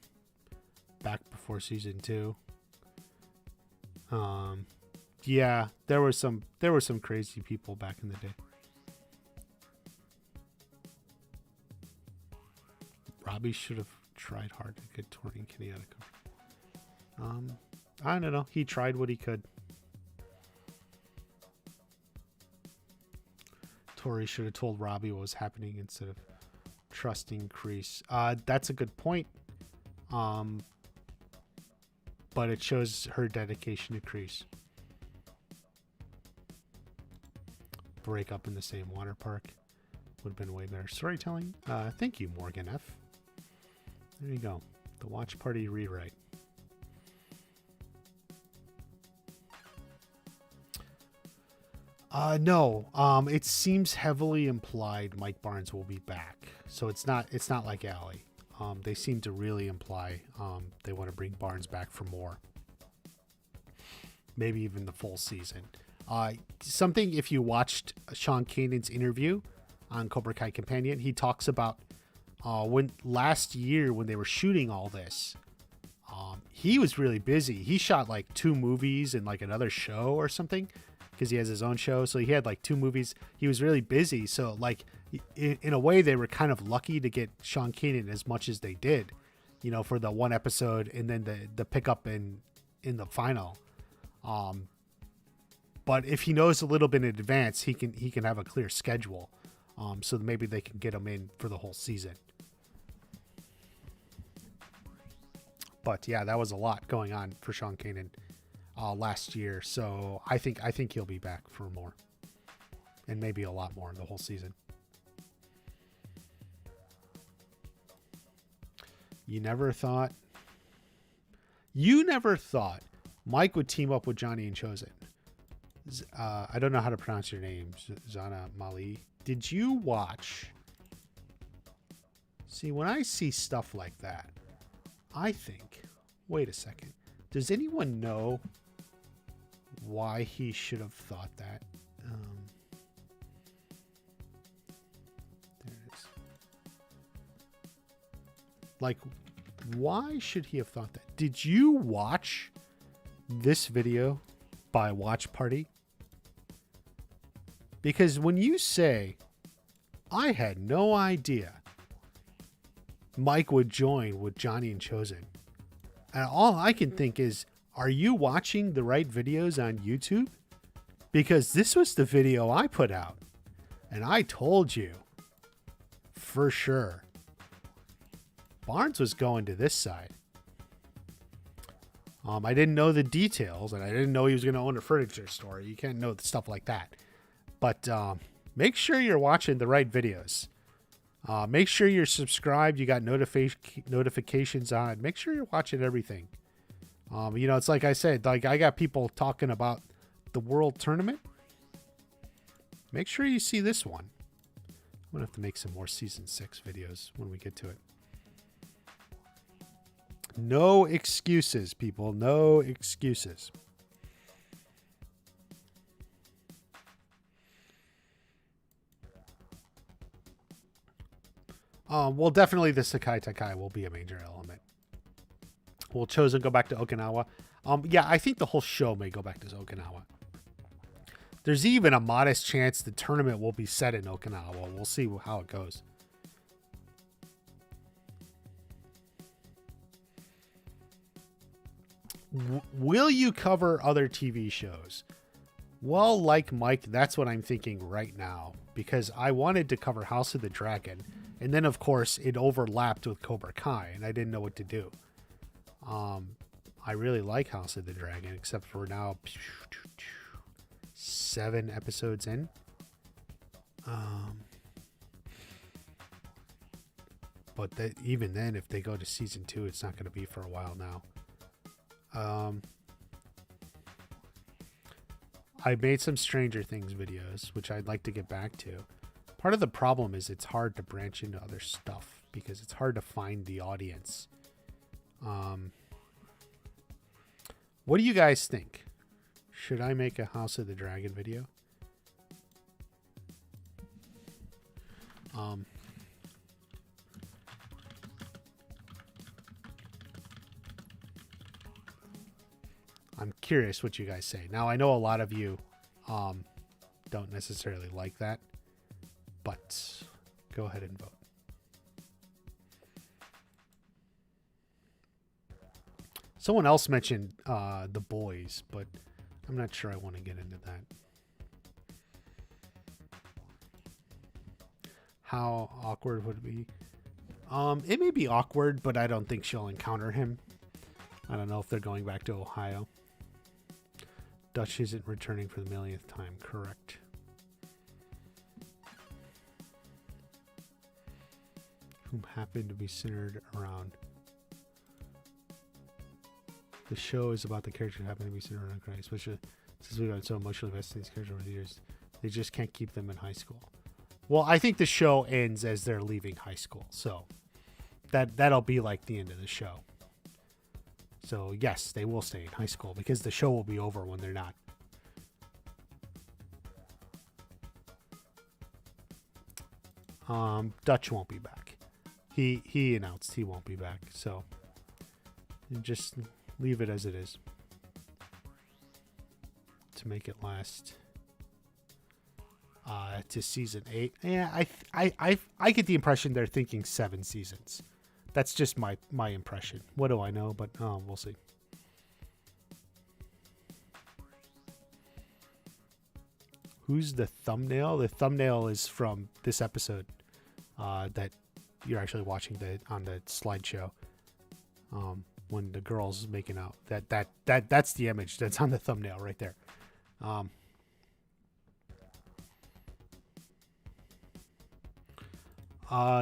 back before season 2. Yeah, there were some crazy people back in the day. Robbie should have tried hard to get Tori and Kenny out of cover. I don't know. He tried what he could. Tori should have told Robbie what was happening instead of trusting Kreese. That's a good point. But it shows her dedication to Kreese. Break up in the same water park would have been way better storytelling. Thank you, Morgan F. There you go. The Watch Party rewrite. No. It seems heavily implied Mike Barnes will be back. So it's not like Allie. They seem to really imply they want to bring Barnes back for more. Maybe even the full season. Something, if you watched Sean Kanan's interview on Cobra Kai Companion, he talks about when last year when they were shooting all this, he was really busy. He shot like 2 movies and like another show or something because he has his own show. So he had like 2 movies. He was really busy. So like in a way, they were kind of lucky to get Sean Kanan as much as they did, you know, for the one episode and then the pickup in the final. But if he knows a little bit in advance, he can have a clear schedule. So maybe they can get him in for the whole season. But yeah, that was a lot going on for Sean Kanan last year. So I think he'll be back for more, and maybe a lot more the whole season. You never thought Mike would team up with Johnny and Chosen. I don't know how to pronounce your name, Zana Mali. Did you watch? See, when I see stuff like that, I think, wait a second. Does anyone know why he should have thought that? There it is. Like, why should he have thought that? Did you watch this video by Watch Party? Because when you say, I had no idea Mike would join with Johnny and Chosen, and all I can think is, are you watching the right videos on YouTube? Because this was the video I put out, and I told you for sure Barnes was going to this side. I didn't know the details, and I didn't know he was going to own a furniture store. You can't know stuff like that. But make sure you're watching the right videos. Make sure you're subscribed. You got notifications on. Make sure you're watching everything. You know, it's like I said, like I got people talking about the World Tournament. Make sure you see this one. I'm going to have to make some more Season 6 videos when we get to it. No excuses, people. No excuses. Well, definitely the Sekai Takai will be a major element. Will Chosen go back to Okinawa? Yeah, I think the whole show may go back to Okinawa. There's even a modest chance the tournament will be set in Okinawa. We'll see how it goes. Will you cover other TV shows? Well, like Mike, that's what I'm thinking right now, because I wanted to cover House of the Dragon, and then of course it overlapped with Cobra Kai, and I didn't know what to do. I really like House of the Dragon, except for now 7 episodes in. But even then, if they go to season 2, it's not going to be for a while now. I made some Stranger Things videos, which I'd like to get back to. Part of the problem is it's hard to branch into other stuff because it's hard to find the audience. What do you guys think? Should I make a House of the Dragon video? I'm curious what you guys say. Now, I know a lot of you don't necessarily like that, but go ahead and vote. Someone else mentioned The Boys, but I'm not sure I want to get into that. How awkward would it be? It may be awkward, but I don't think she'll encounter him. I don't know if they're going back to Ohio. Dutch isn't returning for the millionth time. Correct. Whom happened to be centered around. The show is about the characters who happen to be centered around Christ, especially since we've gotten so emotionally invested in these characters over the years. They just can't keep them in high school. Well, I think the show ends as they're leaving high school, so that'll be like the end of the show. So yes, they will stay in high school because the show will be over when they're not. Dutch won't be back. He announced he won't be back, so just leave it as it is to make it last to season 8. Yeah, I get the impression they're thinking 7 seasons. That's just my impression. What do I know? But we'll see. Who's the thumbnail? The thumbnail is from this episode that you're actually watching on the slideshow. When the girl's making out. That's the image that's on the thumbnail right there.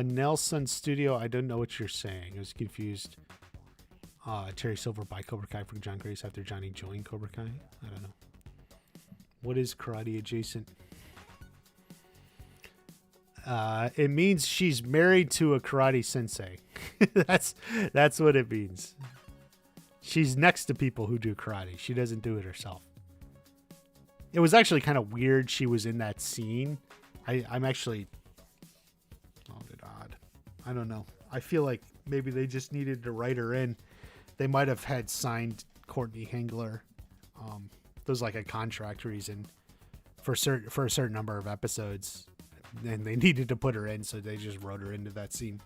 Nelson Studio, I don't know what you're saying. I was confused. Terry Silver by Cobra Kai for John Grace after Johnny joined Cobra Kai. I don't know. What is karate adjacent? It means she's married to a karate sensei. That's what it means. She's next to people who do karate. She doesn't do it herself. It was actually kind of weird she was in that scene. I'm actually... Oh, odd. I don't know. I feel like maybe they just needed to write her in. They might have had signed Courtney Hengler. There's like a contract reason for a certain number of episodes. And they needed to put her in, so they just wrote her into that scene.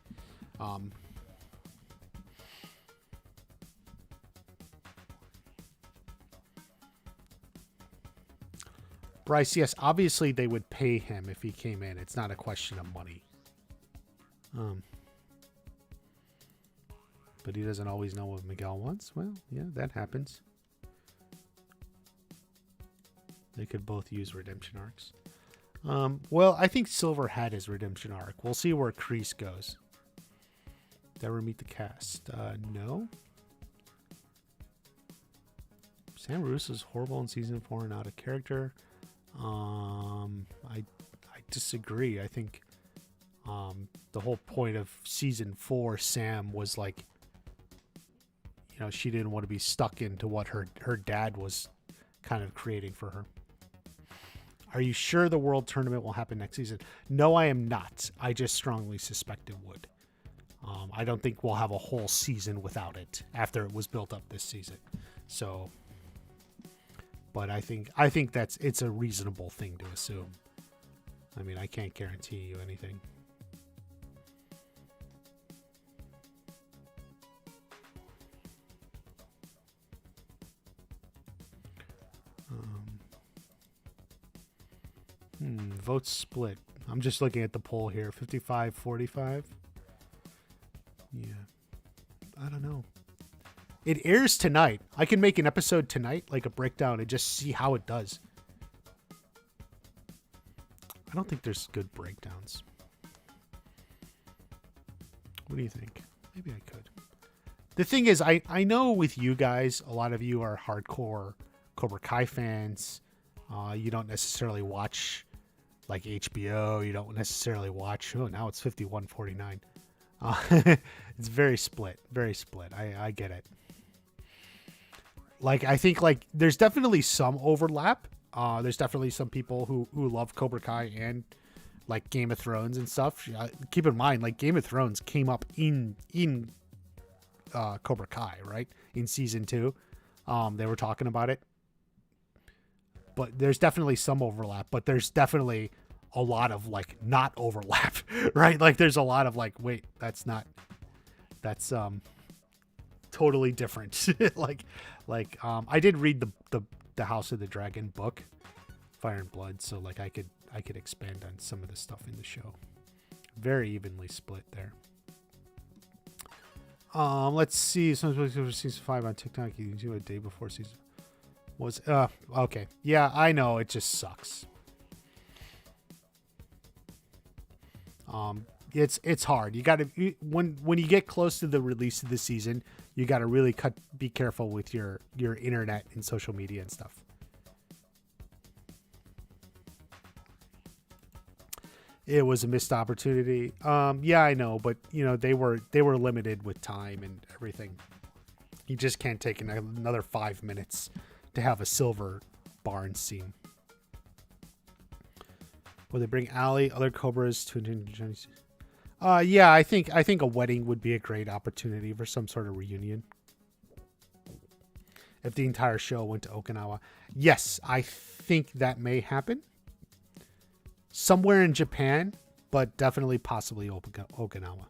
Bryce, yes, obviously they would pay him if he came in. It's not a question of money. But he doesn't always know what Miguel wants. Well, yeah, that happens. They could both use redemption arcs. Well, I think Silver had his redemption arc. We'll see where Kreese goes. Did I ever meet the cast? No. Sam Russo's horrible in season 4 and out of character. I disagree. I think the whole point of season 4, Sam was like, you know, she didn't want to be stuck into what her dad was kind of creating for her. Are you sure the World Tournament will happen next season? No, I am not. I just strongly suspect it would. I don't think we'll have a whole season without it after it was built up this season. So, but I think it's a reasonable thing to assume. I mean, I can't guarantee you anything. Votes split. I'm just looking at the poll here. 55-45. Yeah. I don't know. It airs tonight. I can make an episode tonight, like a breakdown, and just see how it does. I don't think there's good breakdowns. What do you think? Maybe I could. The thing is, I know with you guys, a lot of you are hardcore Cobra Kai fans. You don't necessarily watch like HBO, you don't necessarily watch. Oh, now it's 51-49. It's very split, very split. I get it. Like, I think like there's definitely some overlap. There's definitely some people who love Cobra Kai and like Game of Thrones and stuff. Keep in mind, like Game of Thrones came up in Cobra Kai, right? In season 2, they were talking about it. But there's definitely some overlap. But there's definitely a lot of like not overlap, right? Like there's a lot of like, wait, that's totally different. like I did read the House of the Dragon book, Fire and Blood, so like I could expand on some of the stuff in the show. Very evenly split there. Let's see. Someone's supposed to season 5 on TikTok. You can do a day before season was. Okay. Yeah, I know. It just sucks. It's hard. You got to when you get close to the release of the season, you got to really be careful with your internet and social media and stuff. It was a missed opportunity. Yeah, I know, but they were limited with time and everything. You just can't take another 5 minutes to have a silver barn scene. Will they bring Allie, other Cobras to Chinese? Yeah, I think a wedding would be a great opportunity for some sort of reunion. If the entire show went to Okinawa. Yes, I think that may happen. Somewhere in Japan, but definitely possibly Okinawa.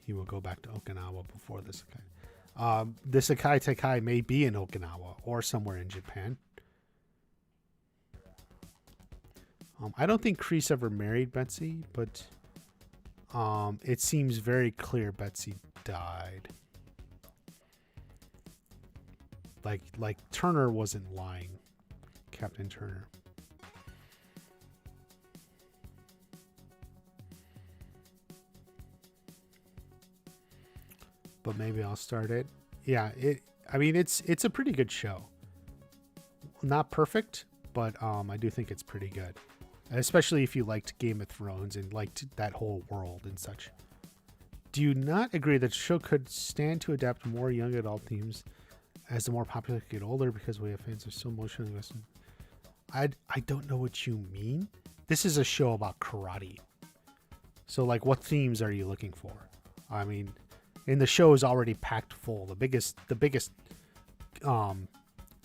He will go back to Okinawa before the Sekai. The Sekai Tekai may be in Okinawa or somewhere in Japan. I don't think Kreese ever married Betsy, but it seems very clear Betsy died. Like Turner wasn't lying, Captain Turner. But maybe I'll start it. Yeah, I mean it's a pretty good show. Not perfect, but I do think it's pretty good. Especially if you liked Game of Thrones and liked that whole world and such. Do you not agree that the show could stand to adapt more young adult themes as the more popular get older because we have fans are so emotionally invested? I don't know what you mean. This is a show about karate. So like what themes are you looking for? I mean, and the show is already packed full. The biggest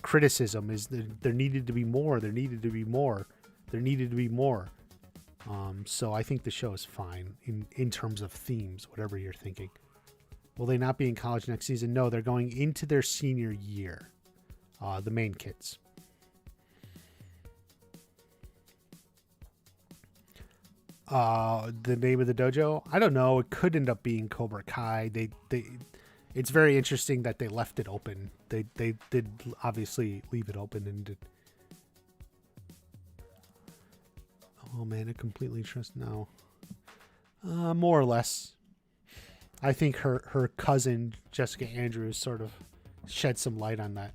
criticism is that there needed to be more. So I think the show is fine in terms of themes, whatever you're thinking. Will they not be in college next season? No, they're going into their senior year. The main kids. The name of the dojo? I don't know. It could end up being Cobra Kai. It's very interesting that they left it open. They did obviously leave it open and did. Oh man, I completely trust now. More or less. I think her cousin Jessica Andrews sort of shed some light on that.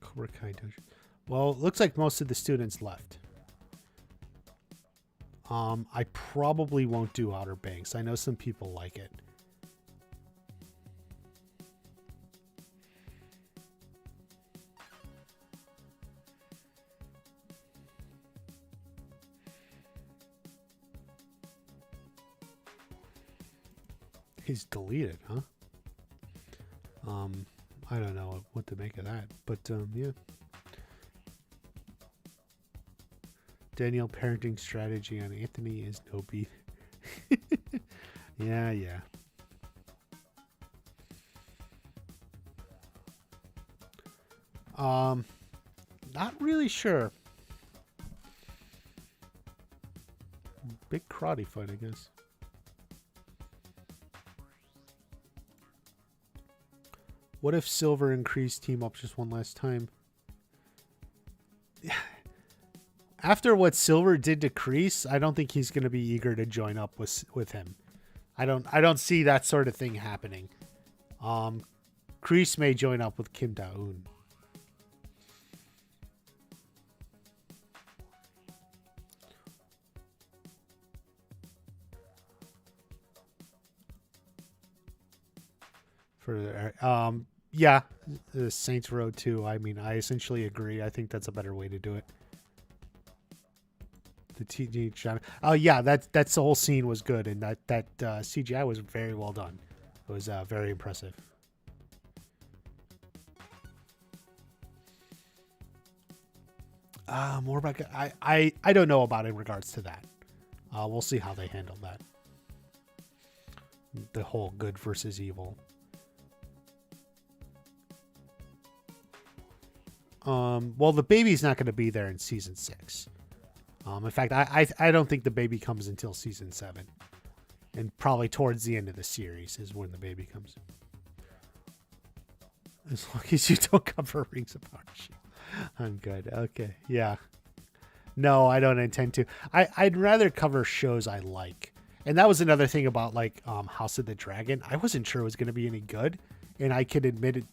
Cobra Kai dojo. Well, it looks like most of the students left. I probably won't do Outer Banks. I know some people like it. He's deleted, huh? I don't know what to make of that, but yeah. Danielle parenting strategy on Anthony is no beat. Yeah. Not really sure. Big karate fight, I guess. What if Silver and Kreese team up just one last time? After what Silver did to Kreese, I don't think he's going to be eager to join up with him. I don't see that sort of thing happening. Kreese may join up with Kim Da-eun. For yeah, the Saints Row 2. I mean, I essentially agree. I think that's a better way to do it. The teenage. Oh yeah, that's the whole scene was good, and that CGI was very well done. It was very impressive. More about I don't know about in regards to that. We'll see how they handle that. The whole good versus evil. Well, the baby's not going to be there in season 6. In fact, I don't think the baby comes until season 7, and probably towards the end of the series is when the baby comes. As long as you don't cover Rings of Power. I'm good. Okay, yeah. No, I don't intend to. I'd rather cover shows I like, and that was another thing about like House of the Dragon. I wasn't sure it was going to be any good, and I can admit it.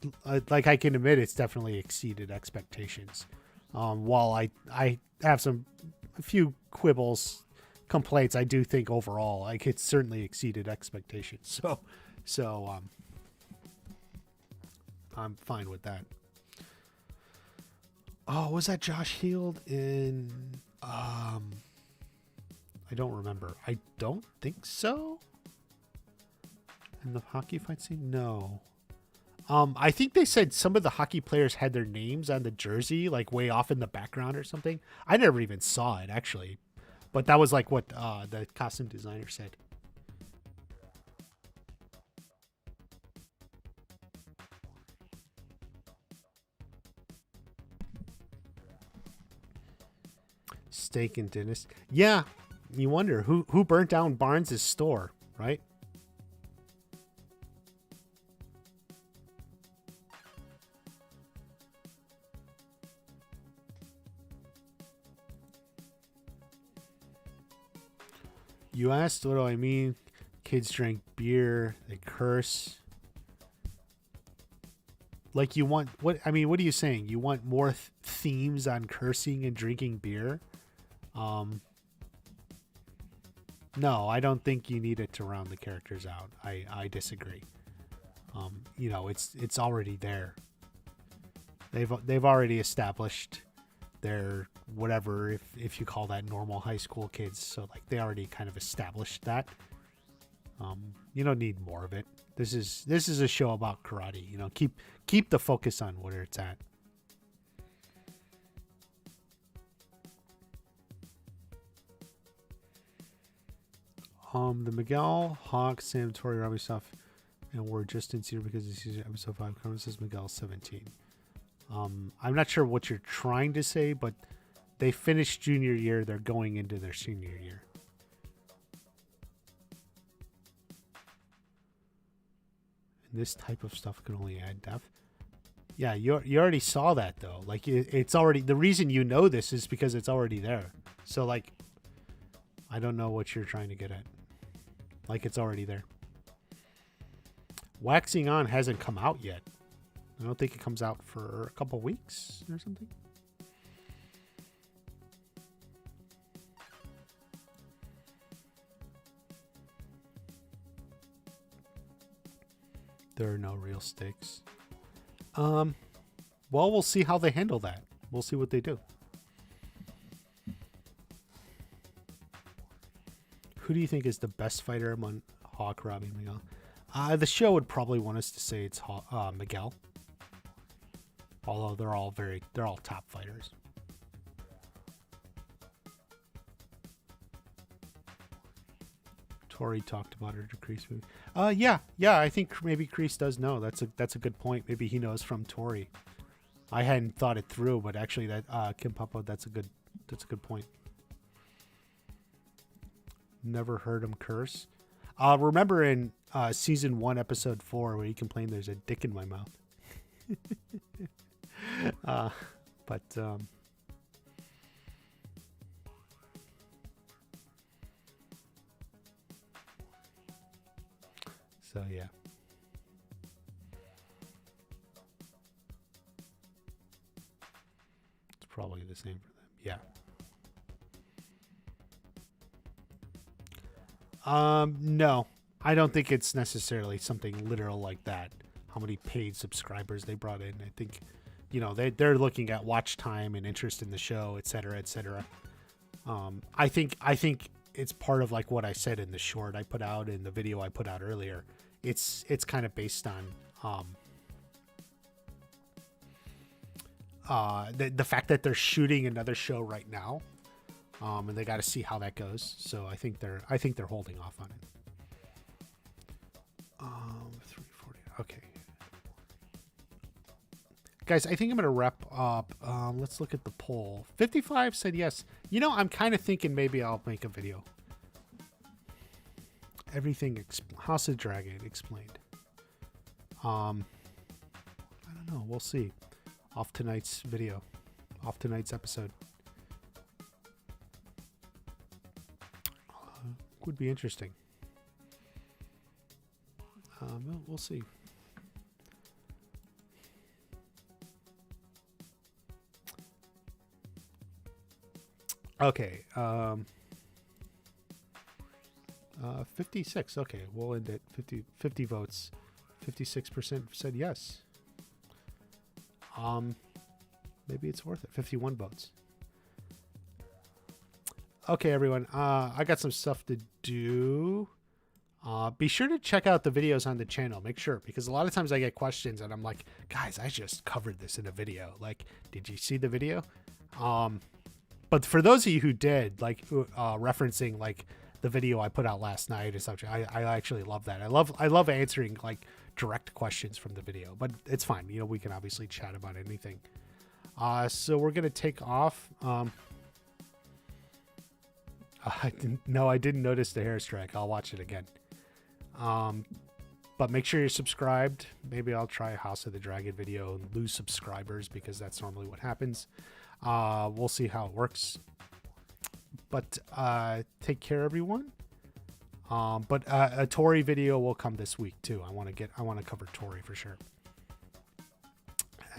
I can admit it's definitely exceeded expectations. While I have a few quibbles, complaints, I do think overall like it's certainly exceeded expectations. So I'm fine with that. Oh, was that Josh Heald in I don't remember. I don't think so. In the hockey fight scene? No. I think they said some of the hockey players had their names on the jersey, like way off in the background or something. I never even saw it actually, but that was like what the costume designer said. Steak and Dennis. Yeah, you wonder who burnt down Barnes' store, right? You asked, what do I mean? Kids drink beer, they curse. Like you want what? I mean, what are you saying? You want more themes on cursing and drinking beer? No, I don't think you need it to round the characters out. I disagree. It's already there. They've already established their whatever, if you call that normal high school kids. So like they already kind of established that. You don't need more of it. This is a show about karate. Keep the focus on where it's at. The Miguel, Hawk, Sam, Tori, Robbie stuff, and we're just in season because this is episode 5. Carmen says Miguel 17. I'm not sure what you're trying to say, but they finished junior year. They're going into their senior year. And this type of stuff can only add depth. Yeah, you already saw that though. Like it's already, the reason you know this is because it's already there. So like, I don't know what you're trying to get at. Like it's already there. Waxing On hasn't come out yet. I don't think it comes out for a couple weeks or something. There are no real stakes. Well, we'll see how they handle that. We'll see what they do. Who do you think is the best fighter among Hawk, Robbie, Miguel? The show would probably want us to say it's Miguel. Although they're all top fighters. Tori talked about her to Kreese movie. Yeah, I think maybe Kreese does know. That's a good point. Maybe he knows from Tori. I hadn't thought it through, but actually that Kim Papa, that's a good point. Never heard him curse. Remember in season 1, episode 4, where he complained there's a dick in my mouth. So yeah. the same for them. Yeah. No, I don't think it's necessarily something literal like that. How many paid subscribers they brought in. I think, you know, they're looking at watch time and interest in the show, et cetera, et cetera. I think it's part of like what I said in the short I put out in the video I put out earlier. It's kind of based on the fact that they're shooting another show right now, and they got to see how that goes. So I think they're holding off on it. 340. Okay, guys, I think I'm gonna wrap up. Let's look at the poll. 55 said yes. You know, I'm kind of thinking maybe I'll make a video. Everything House of Dragon explained. I don't know. We'll see. Off tonight's video. Off tonight's episode. Would be interesting. We'll see. Okay. 56. Okay, we'll end at 50 votes. 56% said yes. Maybe it's worth it. 51 votes. Okay, everyone. I got some stuff to do. Be sure to check out the videos on the channel. Make sure, because a lot of times I get questions and I'm like, guys, I just covered this in a video. Like, did you see the video? But for those of you who did, like, referencing like the video I put out last night or something, I actually love that. I love answering like direct questions from the video, but it's fine. You know, we can obviously chat about anything. So we're gonna take off. I didn't notice the hair strike. I'll watch it again. But make sure you're subscribed. Maybe I'll try a House of the Dragon video and lose subscribers because that's normally what happens. We'll see how it works. But take care, everyone. But a Tori video will come this week too. I want to cover Tori for sure.